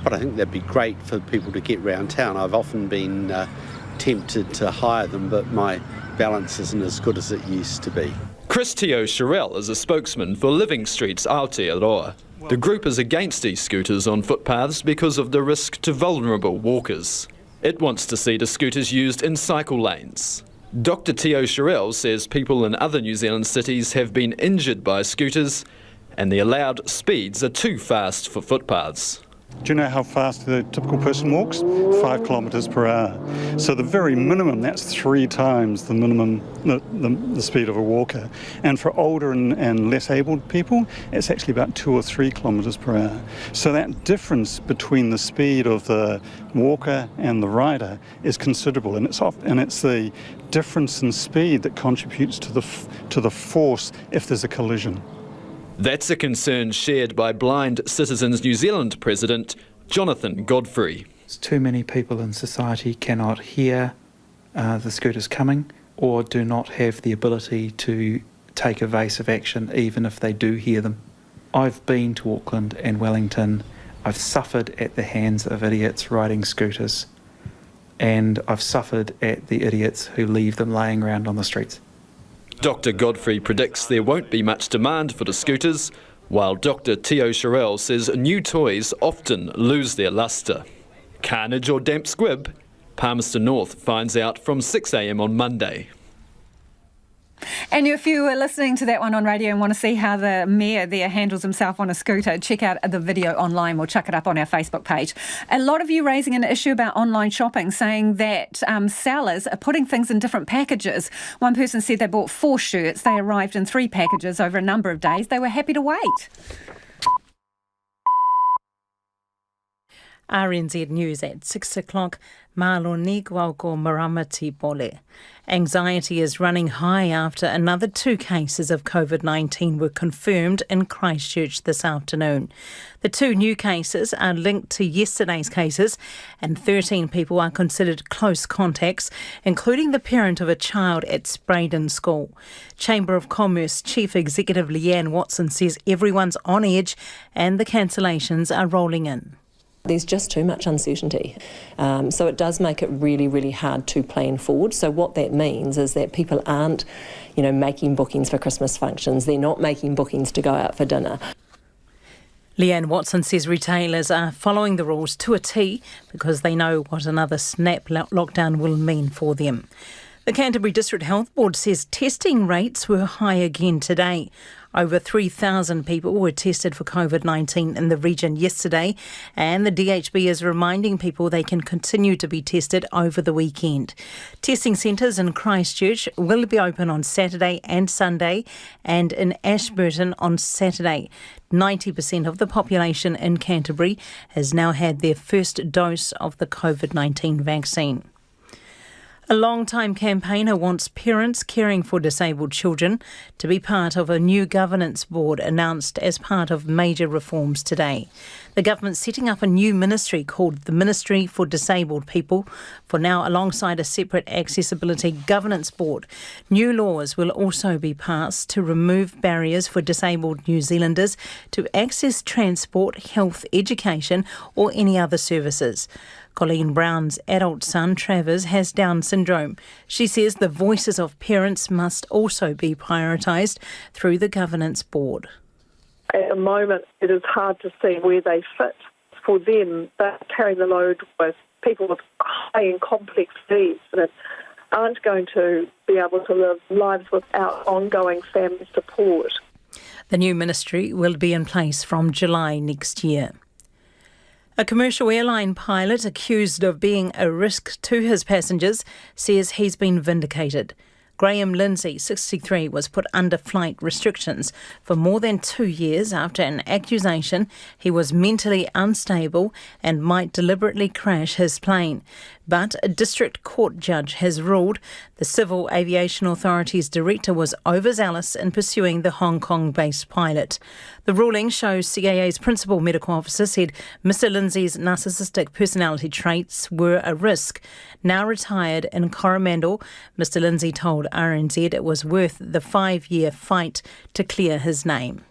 But I think that'd be great for people to get round town. I've often been tempted to hire them, but my balance isn't as good as it used to be. Chris Teo-Sherrell is a spokesman for Living Street's Aotearoa. The group is against e-scooters on footpaths because of the risk to vulnerable walkers. It wants to see the scooters used in cycle lanes. Dr Teo-Sherrell says people in other New Zealand cities have been injured by scooters and the allowed speeds are too fast for footpaths. Do you know how fast the typical person walks? 5 kilometres per hour. So the very minimum, that's 3 times the minimum, the speed of a walker. And for older and less abled people, it's actually about 2 or 3 kilometres per hour. So that difference between the speed of the walker and the rider is considerable, and it's the difference in speed that contributes to the force if there's a collision. That's a concern shared by Blind Citizens New Zealand President Jonathan Godfrey. Too many people in society cannot hear the scooters coming or do not have the ability to take evasive action even if they do hear them. I've been to Auckland and Wellington. I've suffered at the hands of idiots riding scooters, and I've suffered at the idiots who leave them laying around on the streets. Dr Godfrey predicts there won't be much demand for the scooters, while Dr Teo-Sherrell says new toys often lose their lustre. Carnage or damp squib? Palmerston North finds out from 6 a.m. on Monday. And if you were listening to that one on radio and want to see how the mayor there handles himself on a scooter, check out the video online. We'll chuck it up on our Facebook page. A lot of you raising an issue about online shopping, saying that sellers are putting things in different packages. One person said they bought 4 shirts. They arrived in 3 packages over a number of days. They were happy to wait. RNZ News at 6 o'clock. Maloni Gwauko Maramati Pole. Anxiety is running high after another 2 cases of COVID-19 were confirmed in Christchurch this afternoon. The 2 new cases are linked to yesterday's cases, and 13 people are considered close contacts, including the parent of a child at Spraydon School. Chamber of Commerce Chief Executive Leanne Watson says everyone's on edge and the cancellations are rolling in. There's just too much uncertainty. So it does make it really, really hard to plan forward. So what that means is that people aren't, making bookings for Christmas functions. They're not making bookings to go out for dinner. Leanne Watson says retailers are following the rules to a T because they know what another snap lockdown will mean for them. The Canterbury District Health Board says testing rates were high again today. Over 3,000 people were tested for COVID-19 in the region yesterday, and the DHB is reminding people they can continue to be tested over the weekend. Testing centres in Christchurch will be open on Saturday and Sunday, and in Ashburton on Saturday. 90% of the population in Canterbury has now had their first dose of the COVID-19 vaccine. A long-time campaigner wants parents caring for disabled children to be part of a new governance board announced as part of major reforms today. The government's setting up a new ministry called the Ministry for Disabled People, for now alongside a separate accessibility governance board. New laws will also be passed to remove barriers for disabled New Zealanders to access transport, health, education or any other services. Colleen Brown's adult son, Travers, has Down syndrome. She says the voices of parents must also be prioritised through the governance board. At the moment, it is hard to see where they fit. For them, they're carrying the load with people with high and complex needs that aren't going to be able to live lives without ongoing family support. The new ministry will be in place from July next year. A commercial airline pilot accused of being a risk to his passengers says he's been vindicated. Graham Lindsay, 63, was put under flight restrictions for more than 2 years after an accusation he was mentally unstable and might deliberately crash his plane. But a district court judge has ruled the Civil Aviation Authority's director was overzealous in pursuing the Hong Kong-based pilot. The ruling shows CAA's principal medical officer said Mr Lindsay's narcissistic personality traits were a risk. Now retired in Coromandel, Mr Lindsay told RNZ it was worth the 5-year fight to clear his name.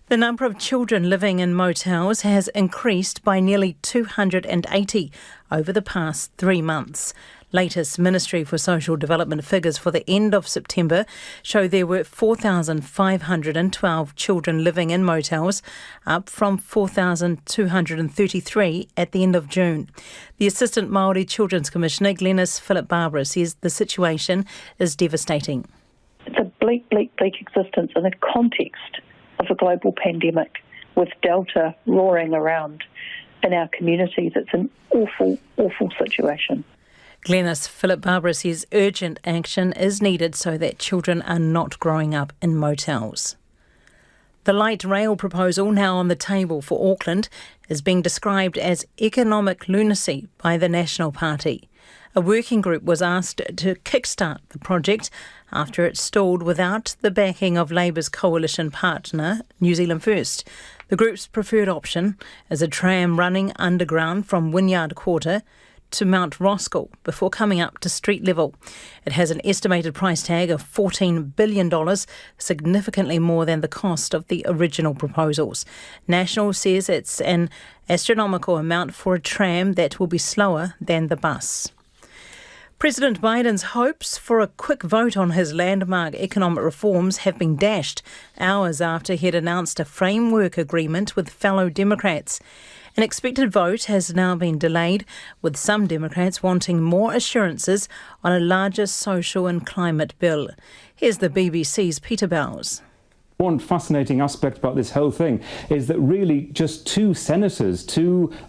The number of children living in motels has increased by nearly 280 over the past 3 months. Latest Ministry for Social Development figures for the end of September show there were 4,512 children living in motels, up from 4,233 at the end of June. The Assistant Māori Children's Commissioner, Glenys Philip-Barbara, says the situation is devastating. It's a bleak existence in the context of a global pandemic with Delta roaring around in our communities. It's an awful situation. Glenys Philip-Barbara says urgent action is needed so that children are not growing up in motels. The light rail proposal now on the table for Auckland is being described as economic lunacy by the National Party. A working group was asked to kickstart the project after it stalled without the backing of Labour's coalition partner, New Zealand First. The group's preferred option is a tram running underground from Wynyard Quarter to Mount Roskill before coming up to street level. It has an estimated price tag of $14 billion, significantly more than the cost of the original proposals. National says it's an astronomical amount for a tram that will be slower than the bus. President Biden's hopes for a quick vote on his landmark economic reforms have been dashed hours after he had announced a framework agreement with fellow Democrats. An expected vote has now been delayed, with some Democrats wanting more assurances on a larger social and climate bill. Here's the BBC's Peter Bowes. One fascinating aspect about this whole thing is that really just two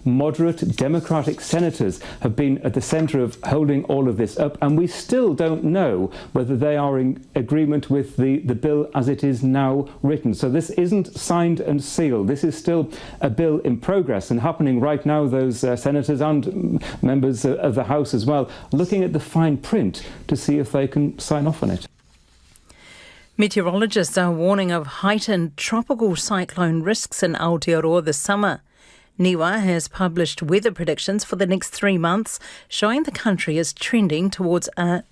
moderate Democratic senators have been at the centre of holding all of this up, and we still don't know whether they are in agreement with the bill as it is now written. So this isn't signed and sealed. This is still a bill in progress and happening right now. Those senators and members of the House as well looking at the fine print to see if they can sign off on it. Meteorologists are warning of heightened tropical cyclone risks in Aotearoa this summer. NIWA has published weather predictions for the next 3 months, showing the country is trending towards La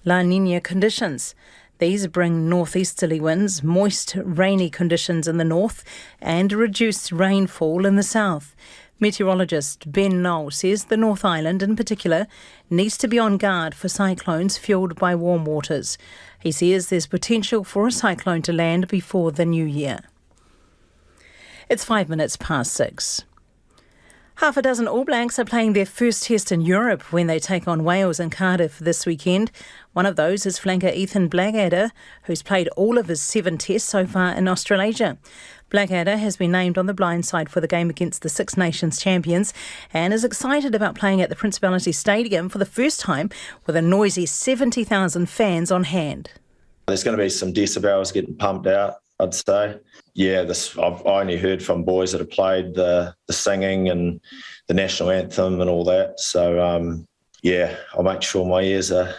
Niña conditions. These bring northeasterly winds, moist, rainy conditions in the north, and reduced rainfall in the south. Meteorologist Ben Knoll says the North Island in particular needs to be on guard for cyclones fuelled by warm waters. He says there's potential for a cyclone to land before the new year. It's 6:05. Half a dozen All Blacks are playing their first test in Europe when they take on Wales in Cardiff this weekend. One of those is flanker Ethan Blackadder, who's played all of his 7 tests so far in Australasia. Blackadder has been named on the blind side for the game against the Six Nations champions and is excited about playing at the Principality Stadium for the first time with a noisy 70,000 fans on hand. There's going to be some decibels getting pumped out, I'd say. Yeah, I've only heard from boys that have played the singing and the national anthem and all that. So, I'll make sure my ears are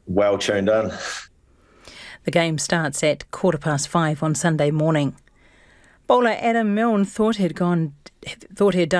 well tuned in. The game starts at 5:15 on Sunday morning. Bowler Adam Milne thought he had done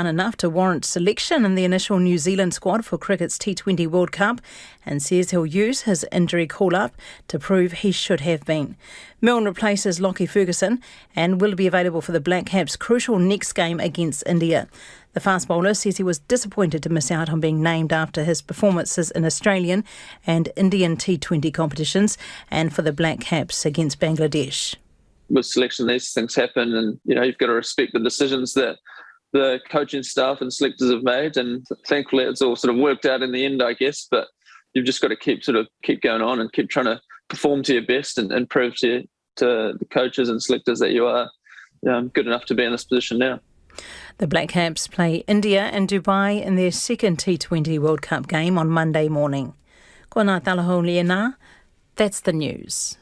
enough to warrant selection in the initial New Zealand squad for cricket's T20 World Cup and says he'll use his injury call-up to prove he should have been. Milne replaces Lockie Ferguson and will be available for the Black Caps' crucial next game against India. The fast bowler says he was disappointed to miss out on being named after his performances in Australian and Indian T20 competitions and for the Black Caps against Bangladesh. With selection, these things happen, and you've got to respect the decisions that the coaching staff and selectors have made, and thankfully it's all sort of worked out in the end, I guess. But you've just got to keep going on and keep trying to perform to your best and prove to the coaches and selectors that you are good enough to be in this position now. The Black Caps play India and Dubai in their second T20 World Cup game on Monday morning. Ko ngā talaho liena, that's the news.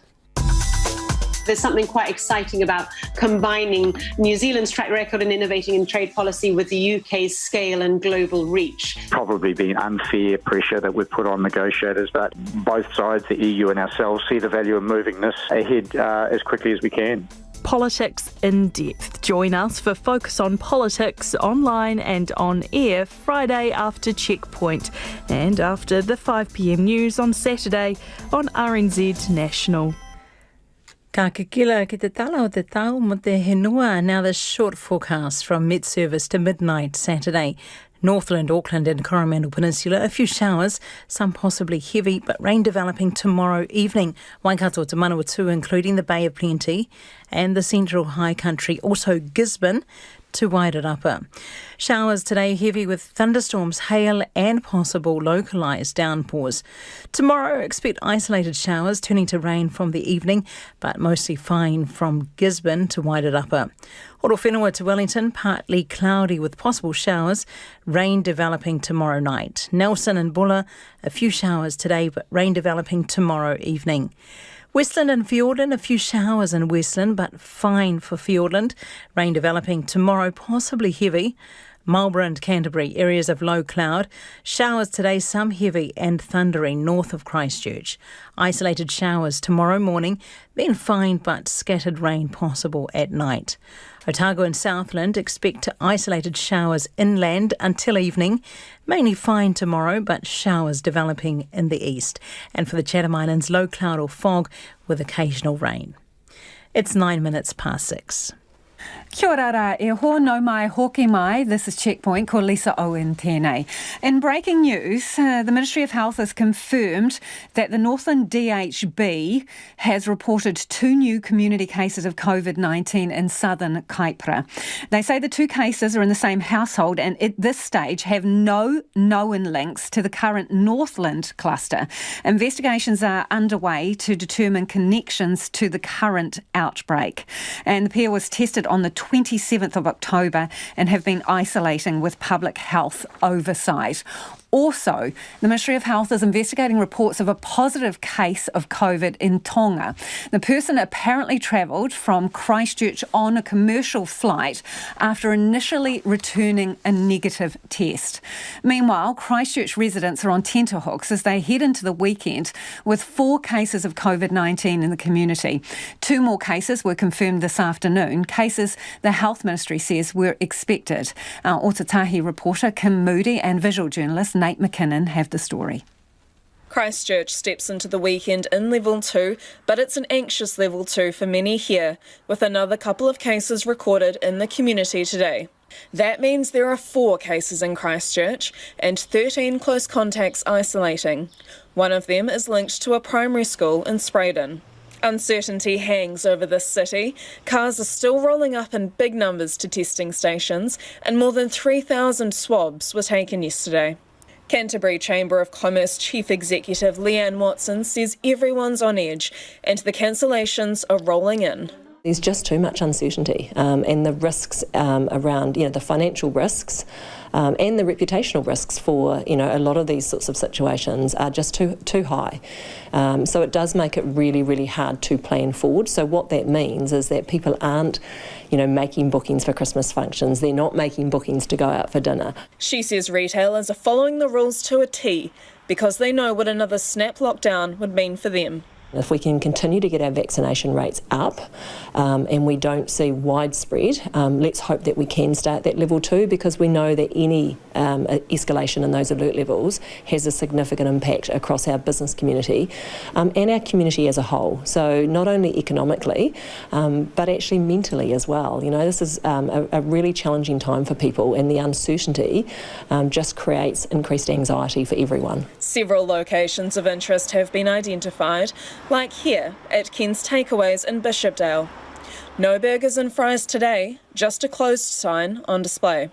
There's something quite exciting about combining New Zealand's track record in innovating in trade policy with the UK's scale and global reach. Probably been unfair pressure that we've put on negotiators, but both sides, the EU and ourselves, see the value of moving this ahead as quickly as we can. Politics in Depth. Join us for Focus on Politics online and on air Friday after Checkpoint and after the 5 p.m. news on Saturday on RNZ National. Ka kikila ki te tala o te tau mo te henua. Now the short forecast from mid-service to midnight Saturday. Northland, Auckland and Coromandel Peninsula, a few showers, some possibly heavy, but rain developing tomorrow evening. Waikato to Manawatu, including the Bay of Plenty and the Central High Country, also Gisborne to Wairarapa. Showers today heavy with thunderstorms, hail and possible localised downpours. Tomorrow expect isolated showers turning to rain from the evening, but mostly fine from Gisborne to Wairarapa. Horowhenua to Wellington, partly cloudy with possible showers, rain developing tomorrow night. Nelson and Bulla, a few showers today, but rain developing tomorrow evening. Westland and Fiordland, a few showers in Westland, but fine for Fiordland. Rain developing tomorrow, possibly heavy. Marlborough and Canterbury, areas of low cloud. Showers today, some heavy and thundering north of Christchurch. Isolated showers tomorrow morning, then fine but scattered rain possible at night. Otago and Southland expect isolated showers inland until evening. Mainly fine tomorrow, but showers developing in the east. And for the Chatham Islands, low cloud or fog with occasional rain. It's 6:09. Kia ora rā, e ho no mai hoki mai. This is Checkpoint, ko Lisa Owen tēnei. In breaking news, the Ministry of Health has confirmed that the Northland DHB has reported 2 new community cases of COVID-19 in southern Kaipara. They say the 2 cases are in the same household and at this stage have no known links to the current Northland cluster. Investigations are underway to determine connections to the current outbreak. And the pair was tested on the 27th of October and have been isolating with public health oversight. Also, the Ministry of Health is investigating reports of a positive case of COVID in Tonga. The person apparently travelled from Christchurch on a commercial flight after initially returning a negative test. Meanwhile, Christchurch residents are on tenterhooks as they head into the weekend with 4 cases of COVID-19 in the community. 2 more cases were confirmed this afternoon, cases the Health Ministry says were expected. Our Otatahi reporter Kim Moody and visual journalist Nate McKinnon have the story. Christchurch steps into the weekend in level 2, but it's an anxious level 2 for many here, with another couple of cases recorded in the community today. That means there are 4 cases in Christchurch and 13 close contacts isolating. One of them is linked to a primary school in Spraydon. Uncertainty hangs over this city. Cars are still rolling up in big numbers to testing stations, and more than 3,000 swabs were taken yesterday. Canterbury Chamber of Commerce Chief Executive Leanne Watson says everyone's on edge and the cancellations are rolling in. There's just too much uncertainty and the risks around, the financial risks and the reputational risks for, a lot of these sorts of situations are just too high. So it does make it really, really hard to plan forward. So what that means is that people aren't, making bookings for Christmas functions. They're not making bookings to go out for dinner. She says retailers are following the rules to a T because they know what another snap lockdown would mean for them. If we can continue to get our vaccination rates up and we don't see widespread, let's hope that we can stay at that level 2, because we know that any escalation in those alert levels has a significant impact across our business community and our community as a whole. So not only economically, but actually mentally as well. This is a really challenging time for people, and the uncertainty just creates increased anxiety for everyone. Several locations of interest have been identified, like here at Ken's Takeaways in Bishopdale. No burgers and fries today, just a closed sign on display.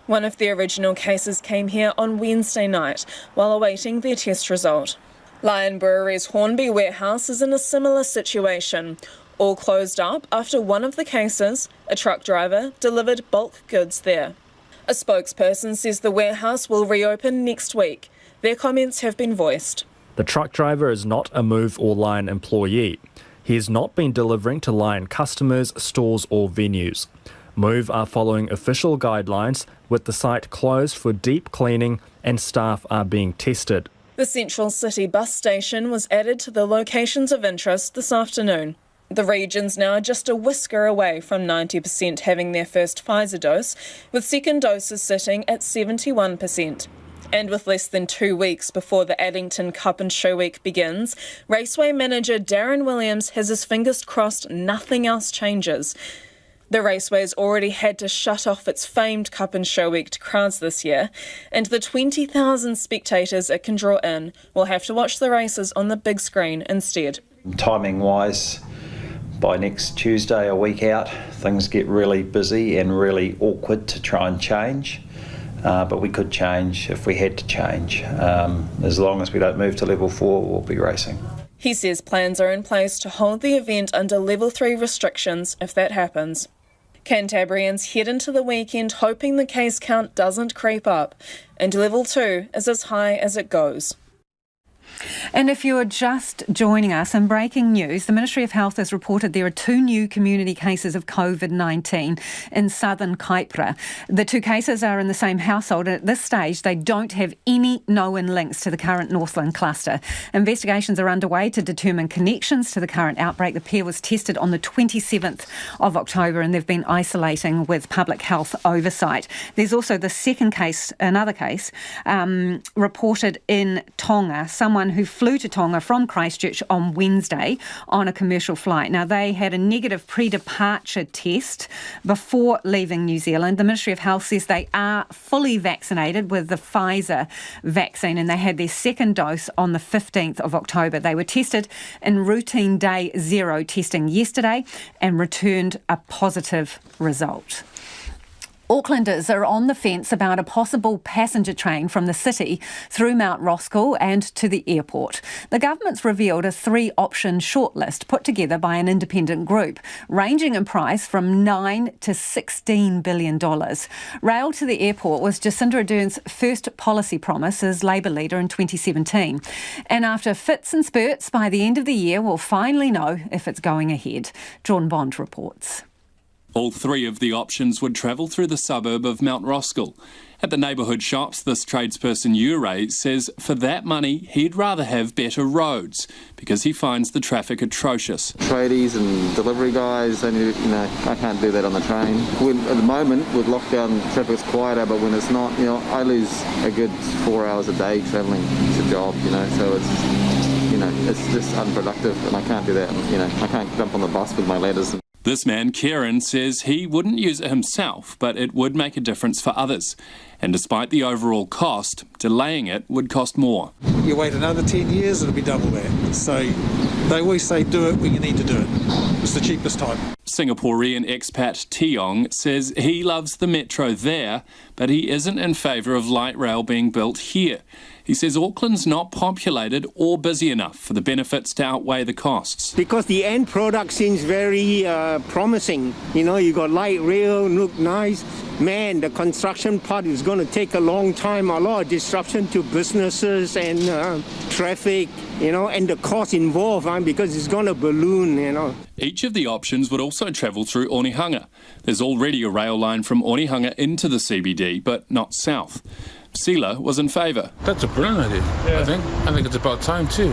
One of the original cases came here on Wednesday night while awaiting their test result. Lion Brewery's Hornby warehouse is in a similar situation, all closed up after one of the cases, a truck driver, delivered bulk goods there. A spokesperson says the warehouse will reopen next week. Their comments have been voiced. The truck driver is not a Move or Lion employee. He has not been delivering to Lion customers, stores or venues. Move are following official guidelines, with the site closed for deep cleaning and staff are being tested. The Central City bus station was added to the locations of interest this afternoon. The region's now just a whisker away from 90% having their first Pfizer dose, with second doses sitting at 71%. And with less than 2 weeks before the Addington Cup and Show Week begins, Raceway manager Darren Williams has his fingers crossed nothing else changes. The Raceway's already had to shut off its famed Cup and Show Week to crowds this year, and the 20,000 spectators it can draw in will have to watch the races on the big screen instead. Timing-wise, by next Tuesday, a week out, things get really busy and really awkward to try and change. But we could change if we had to change. As long as we don't move to level 4, we'll be racing. He says plans are in place to hold the event under level 3 restrictions if that happens. Cantabrians head into the weekend hoping the case count doesn't creep up, and level 2 is as high as it goes. And if you're just joining us, in breaking news, the Ministry of Health has reported there are 2 new community cases of COVID-19 in southern Kaipara. The 2 cases are in the same household, and at this stage they don't have any known links to the current Northland cluster. Investigations are underway to determine connections to the current outbreak. The pair was tested on the 27th of October and they've been isolating with public health oversight. There's also the second case, another case, reported in Tonga, someone who flew to Tonga from Christchurch on Wednesday on a commercial flight. Now, they had a negative pre-departure test before leaving New Zealand. The Ministry of Health says they are fully vaccinated with the Pfizer vaccine and they had their second dose on the 15th of October. They were tested in routine day 0 testing yesterday and returned a positive result. Aucklanders are on the fence about a possible passenger train from the city through Mount Roskill and to the airport. The government's revealed a 3-option shortlist put together by an independent group, ranging in price from $9 to $16 billion. Rail to the airport was Jacinda Ardern's first policy promise as Labour leader in 2017. And after fits and spurts, by the end of the year, we'll finally know if it's going ahead. John Bond reports. All 3 of the options would travel through the suburb of Mount Roskill. At the neighbourhood shops, this tradesperson Ure says for that money he'd rather have better roads because he finds the traffic atrocious. Tradies and delivery guys, I can't do that on the train. At the moment with lockdown, traffic's quieter, but when it's not, I lose a good 4 hours a day travelling to job, so it's just unproductive and I can't do that. I can't jump on the bus with my ladders. This man, Kieran, says he wouldn't use it himself, but it would make a difference for others. And despite the overall cost, delaying it would cost more. You wait another 10 years, it'll be double that. So they always say do it when you need to do it. It's the cheapest time. Singaporean expat Tiong says he loves the metro there, but he isn't in favour of light rail being built here. He says Auckland's not populated or busy enough for the benefits to outweigh the costs. Because the end product seems very promising. You got light rail, look nice. Man, the construction part is going to take a long time, a lot of disruption to businesses and traffic, and the cost involved, because it's going to balloon, Each of the options would also travel through Onehunga. There's already a rail line from Onehunga into the CBD, but not south. Sela was in favour. That's a brilliant idea, yeah. I think it's about time too.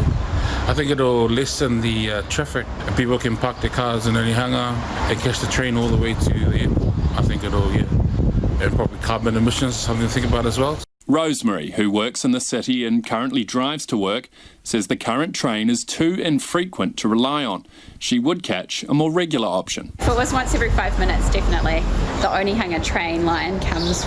I think it'll lessen the traffic. People can park their cars in Onehunga and catch the train all the way to the airport. I think it'll, and probably carbon emissions, something to think about as well. Rosemary, who works in the city and currently drives to work, says the current train is too infrequent to rely on. She would catch a more regular option. If it was once every 5 minutes, definitely. The Onehunga train line comes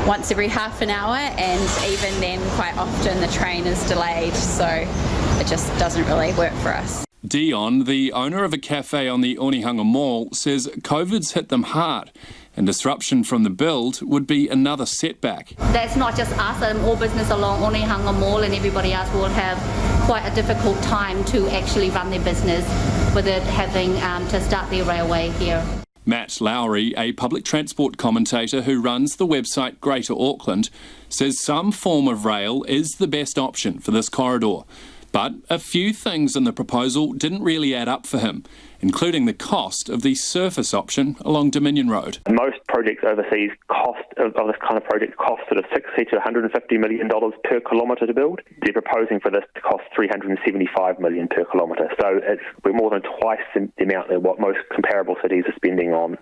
once every half an hour, and even then quite often the train is delayed, so it just doesn't really work for us. Dion, the owner of a cafe on the Onehunga Mall, says COVID's hit them hard and disruption from the build would be another setback. That's not just us, all business along Onehunga Mall and everybody else will have quite a difficult time to actually run their business with it having to start their railway here. Matt Lowry, a public transport commentator who runs the website Greater Auckland, says some form of rail is the best option for this corridor. But a few things in the proposal didn't really add up for him, including the cost of the surface option along Dominion Road. Most projects overseas of this kind of project cost sort of $60 to $150 million per kilometre to build. They're proposing for this to cost $375 million per kilometre. So we're more than twice the amount of what most comparable cities are spending on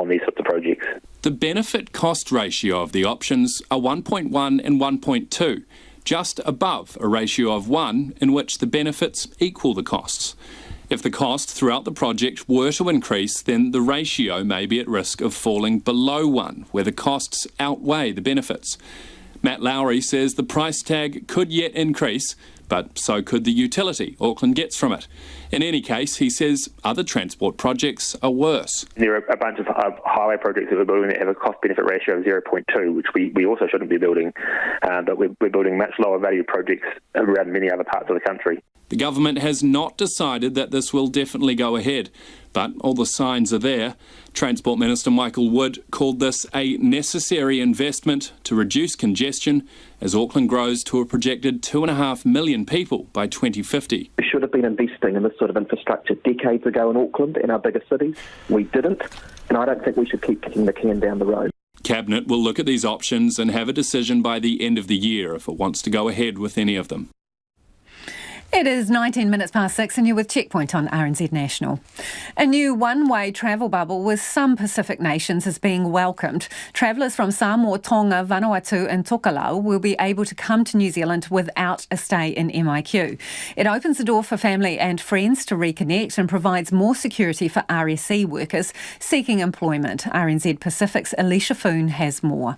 these sorts of projects. The benefit-cost ratio of the options are 1.1 and 1.2, just above a ratio of 1 in which the benefits equal the costs. If the cost throughout the project were to increase, then the ratio may be at risk of falling below 1, where the costs outweigh the benefits. Matt Lowry says the price tag could yet increase, but so could the utility Auckland gets from it. In any case, he says other transport projects are worse. There are a bunch of highway projects that we're building that have a cost-benefit ratio of 0.2, which we also shouldn't be building, but we're building much lower value projects around many other parts of the country. The government has not decided that this will definitely go ahead, but all the signs are there. Transport Minister Michael Wood called this a necessary investment to reduce congestion as Auckland grows to a projected 2.5 million people by 2050. We should have been investing in this sort of infrastructure decades ago in Auckland and our bigger cities. We didn't, and I don't think we should keep kicking the can down the road. Cabinet will look at these options and have a decision by the end of the year if it wants to go ahead with any of them. It is 19 minutes past 6 and you're with Checkpoint on RNZ National. A new one-way travel bubble with some Pacific nations is being welcomed. Travellers from Samoa, Tonga, Vanuatu and Tokelau will be able to come to New Zealand without a stay in MIQ. It opens the door for family and friends to reconnect and provides more security for RSE workers seeking employment. RNZ Pacific's Alicia Foon has more.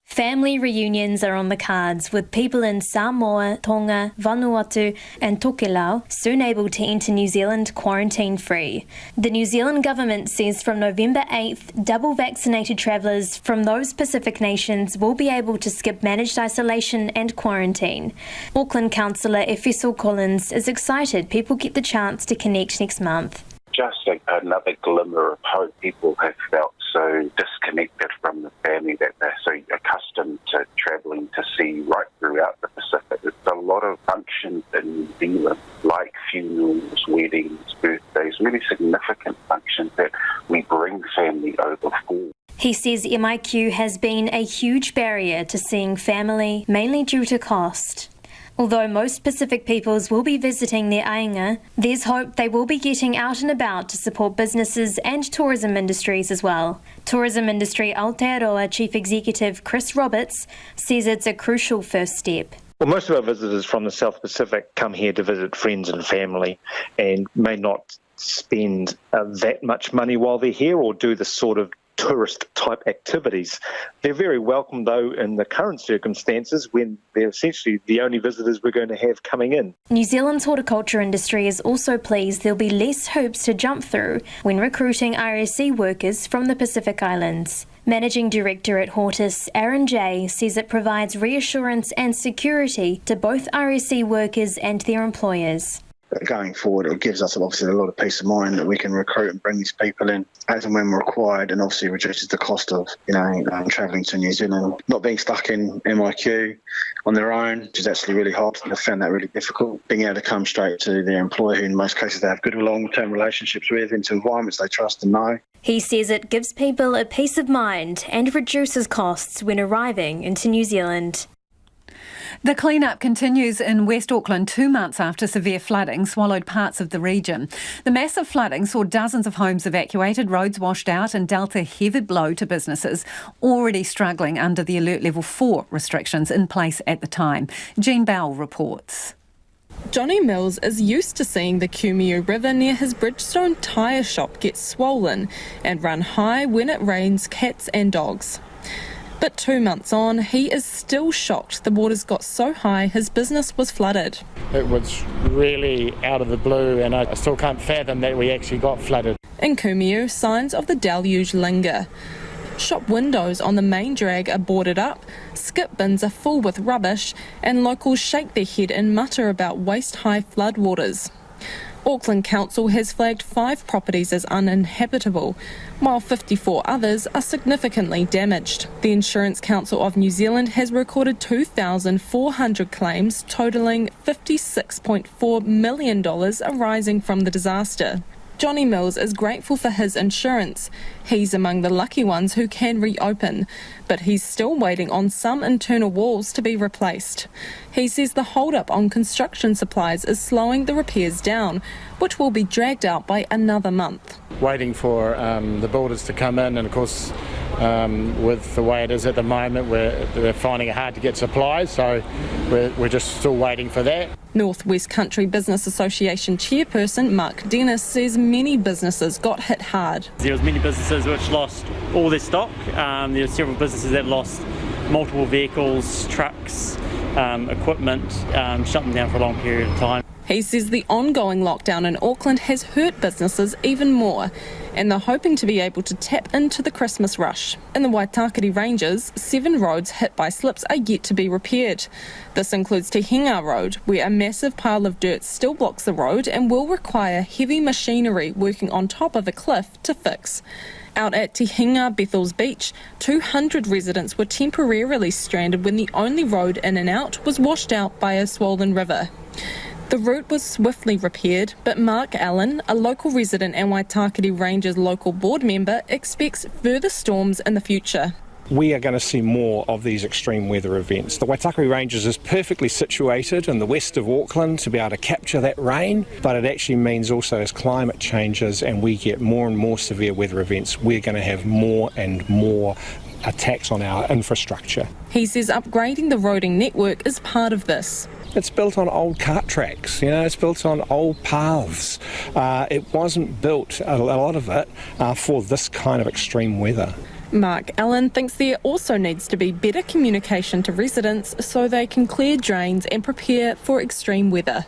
Family reunions are on the cards, with people in Samoa, Tonga, Vanuatu and Tokelau soon able to enter New Zealand quarantine-free. The New Zealand government says from November 8th, double vaccinated travellers from those Pacific nations will be able to skip managed isolation and quarantine. Auckland councillor Efeso Collins is excited people get the chance to connect next month. Just another glimmer of hope. People have felt so disconnected from the family that they're so accustomed to travelling to see right throughout the Pacific. There's a lot of functions in New Zealand, like funerals, weddings, birthdays, really significant functions that we bring family over for. He says MIQ has been a huge barrier to seeing family, mainly due to cost. Although most Pacific peoples will be visiting their ainga, there's hope they will be getting out and about to support businesses and tourism industries as well. Tourism Industry Aotearoa Chief Executive Chris Roberts says it's a crucial first step. Well, most of our visitors from the South Pacific come here to visit friends and family and may not spend that much money while they're here or do the sort of tourist-type activities. They're very welcome, though, in the current circumstances when they're essentially the only visitors we're going to have coming in. New Zealand's horticulture industry is also pleased there'll be less hoops to jump through when recruiting RSE workers from the Pacific Islands. Managing Director at Hortus, Aaron J, says it provides reassurance and security to both RSE workers and their employers. Going forward, it gives us obviously a lot of peace of mind that we can recruit and bring these people in as and when required, and obviously reduces the cost of travelling to New Zealand, not being stuck in MIQ on their own, which is actually really hard. They've found that really difficult. Being able to come straight to their employer, who in most cases they have good long-term relationships with, into environments they trust and know. He says it gives people a peace of mind and reduces costs when arriving into New Zealand. The clean-up continues in West Auckland 2 months after severe flooding swallowed parts of the region. The massive flooding saw dozens of homes evacuated, roads washed out and dealt a heavy blow to businesses already struggling under the Alert Level 4 restrictions in place at the time. Jean Bell reports. Johnny Mills is used to seeing the Kumeu River near his Bridgestone tyre shop get swollen and run high when it rains cats and dogs. But 2 months on, he is still shocked the waters got so high his business was flooded. It was really out of the blue and I still can't fathom that we actually got flooded. In Kumeu, signs of the deluge linger. Shop windows on the main drag are boarded up, skip bins are full with rubbish and locals shake their head and mutter about waist-high floodwaters. Auckland Council has flagged 5 properties as uninhabitable, while 54 others are significantly damaged. The Insurance Council of New Zealand has recorded 2,400 claims totalling $56.4 million arising from the disaster. Johnny Mills is grateful for his insurance. He's among the lucky ones who can reopen, but he's still waiting on some internal walls to be replaced. He says the hold-up on construction supplies is slowing the repairs down, which will be dragged out by another month. Waiting for the builders to come in, and of course with the way it is at the moment, they're finding it hard to get supplies, so we're just still waiting for that. North West Country Business Association chairperson Mark Dennis says many businesses got hit hard. There was many businesses which lost all their stock. There were several businesses that lost multiple vehicles, trucks, equipment, shut them down for a long period of time. He says the ongoing lockdown in Auckland has hurt businesses even more, and they're hoping to be able to tap into the Christmas rush. In the Waitakere Ranges, 7 roads hit by slips are yet to be repaired. This includes Te Hinga Road, where a massive pile of dirt still blocks the road and will require heavy machinery working on top of a cliff to fix. Out at Te Hinga Bethells Beach, 200 residents were temporarily stranded when the only road in and out was washed out by a swollen river. The route was swiftly repaired, but Mark Allen, a local resident and Waitakere Ranges local board member, expects further storms in the future. We are going to see more of these extreme weather events. The Waitakere Ranges is perfectly situated in the west of Auckland to be able to capture that rain, but it actually means also as climate changes and we get more and more severe weather events, we're going to have more and more attacks on our infrastructure. He says upgrading the roading network is part of this. It's built on old cart tracks, it's built on old paths. It wasn't built, a lot of it, for this kind of extreme weather. Mark Allen thinks there also needs to be better communication to residents so they can clear drains and prepare for extreme weather.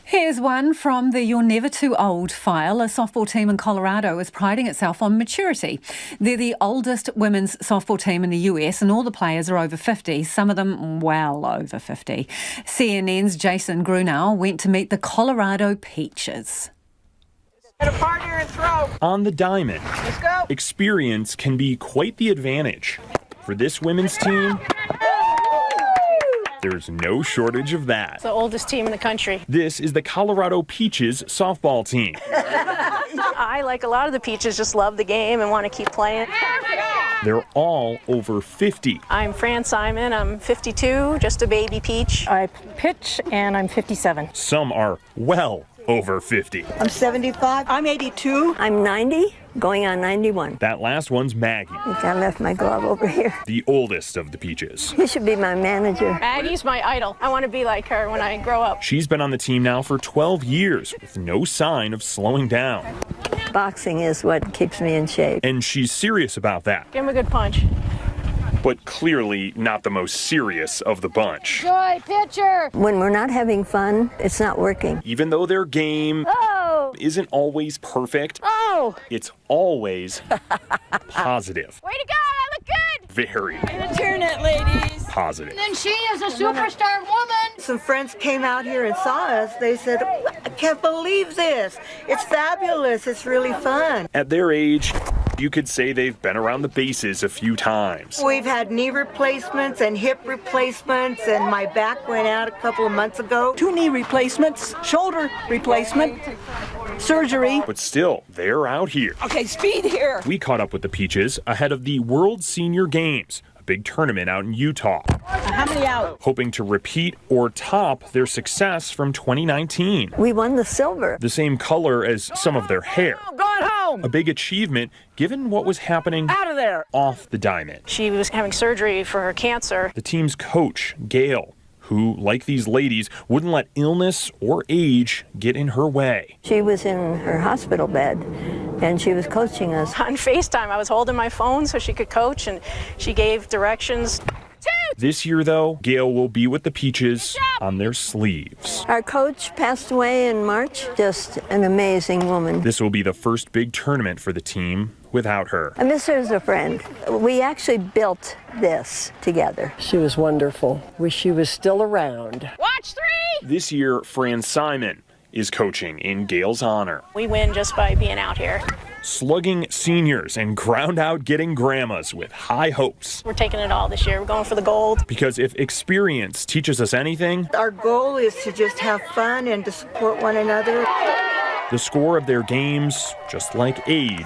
Here's one from the You're Never Too Old file. A softball team in Colorado is priding itself on maturity. They're the oldest women's softball team in the US and all the players are over 50, some of them well over 50. CNN's Jason Grunau went to meet the Colorado Peaches. Get a partner and throw. On the diamond, Let's go. Experience can be quite the advantage. For this women's team, there's no shortage of that. It's the oldest team in the country. This is the Colorado Peaches softball team. I, like a lot of the Peaches, just love the game and want to keep playing. They're all over 50. I'm Fran Simon. I'm 52, just a baby Peach. I pitch and I'm 57. Some are well over 50. I'm 75. I'm 82. I'm 90, going on 91. That last one's Maggie. I think I left my glove over here. The oldest of the Peaches. He should be my manager. Maggie's my idol. I want to be like her when I grow up. She's been on the team now for 12 years with no sign of slowing down. Boxing is what keeps me in shape. And she's serious about that. Give him a good punch. But clearly not the most serious of the bunch. Joy, pitcher! When we're not having fun, it's not working. Even though their game isn't always perfect, it's always positive. Way to go! I look good! Very Turn it, ladies! positive. And then she is a superstar woman! Some friends came out here and saw us. They said, I can't believe this. It's fabulous. It's really fun. At their age, you could say they've been around the bases a few times. We've had knee replacements and hip replacements, and my back went out a couple of months ago. 2 knee replacements, shoulder replacement, surgery. But still, they're out here. Okay, speed here. We caught up with the Peaches ahead of the World Senior Games, a big tournament out in Utah. How many out? Hoping to repeat or top their success from 2019. We won the silver. The same color as some of their hair. Going home! A big achievement given what was happening Out of there! off the diamond. She was having surgery for her cancer. The team's coach, Gail, who, like these ladies, wouldn't let illness or age get in her way. She was in her hospital bed, and she was coaching us. On FaceTime, I was holding my phone so she could coach, and she gave directions. This year, though, Gail will be with the Peaches on their sleeves. Our coach passed away in March. Just an amazing woman. This will be the first big tournament for the team without her. I miss her as a friend. We actually built this together. She was wonderful. Wish she was still around. Watch 3! This year, Fran Simon is coaching in Gail's honor. We win just by being out here. Slugging seniors and ground out getting grandmas with high hopes. We're taking it all this year. We're going for the gold. Because if experience teaches us anything, Our goal is to just have fun and to support one another. the score of their games, just like age,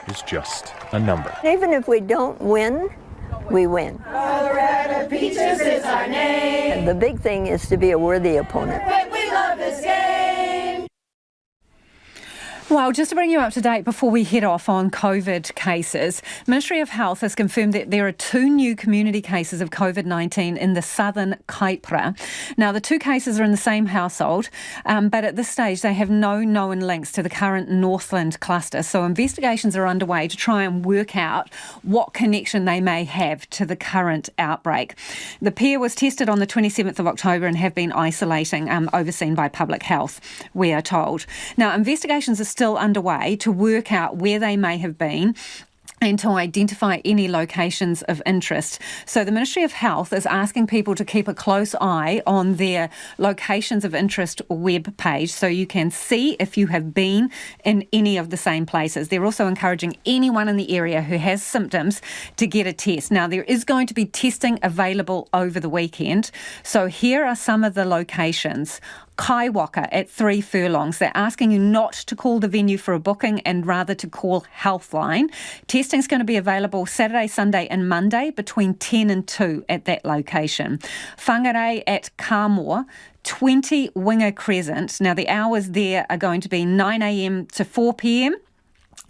is just a number. Even if we don't win, we win. Colorado Peaches is our name. And the big thing is to be a worthy opponent. But we love this game. Well, just to bring you up to date before we head off on COVID cases, Ministry of Health has confirmed that there are 2 new community cases of COVID-19 in the southern Kaipara. Now, the 2 cases are in the same household, but at this stage they have no known links to the current Northland cluster. So investigations are underway to try and work out what connection they may have to the current outbreak. The pair was tested on the 27th of October and have been isolating, overseen by Public Health, we are told. Now, investigations are still underway to work out where they may have been and to identify any locations of interest. So the Ministry of Health is asking people to keep a close eye on their locations of interest web page so you can see if you have been in any of the same places. They're also encouraging anyone in the area who has symptoms to get a test. Now, there is going to be testing available over the weekend. So here are some of the locations. Kaiwaka at 3 furlongs. They're asking you not to call the venue for a booking and rather to call Healthline. Testing's going to be available Saturday, Sunday and Monday between 10 and 2 at that location. Whangarei at Kāmoa, 20 Winga Crescent. Now, the hours there are going to be 9 a.m. to 4 p.m.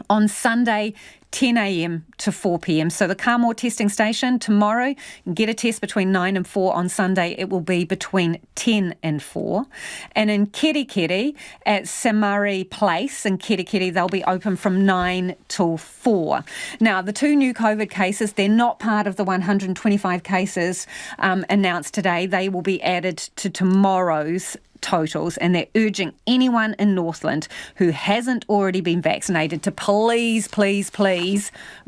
On Sunday, 10 a.m. to 4 p.m. So the Kāmoa testing station tomorrow, get a test between 9 and 4. On Sunday, it will be between 10 and 4. And in Kerikeri at Samari Place in Kerikeri, they'll be open from 9 till 4. Now, the 2 new COVID cases, they're not part of the 125 cases announced today. They will be added to tomorrow's totals, and they're urging anyone in Northland who hasn't already been vaccinated to please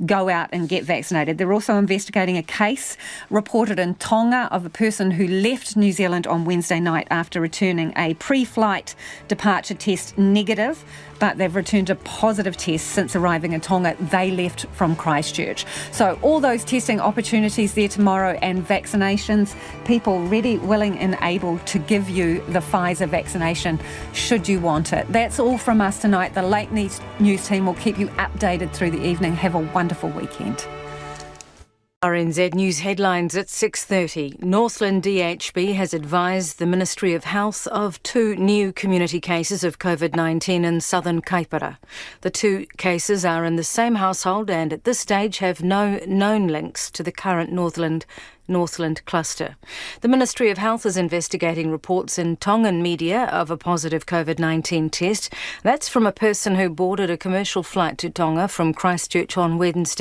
go out and get vaccinated. They're also investigating a case reported in Tonga of a person who left New Zealand on Wednesday night after returning a pre-flight departure test negative, but they've returned a positive test since arriving in Tonga. They left from Christchurch. So all those testing opportunities there tomorrow and vaccinations, people ready, willing and able to give you the Pfizer vaccination should you want it. That's all from us tonight. The Late News team will keep you updated through the evening. Have a wonderful weekend. RNZ News headlines at 6:30. Northland DHB has advised the Ministry of Health of 2 new community cases of COVID-19 in southern Kaipara. The 2 cases are in the same household and at this stage have no known links to the current Northland cluster. The Ministry of Health is investigating reports in Tongan media of a positive COVID-19 test. That's from a person who boarded a commercial flight to Tonga from Christchurch on Wednesday.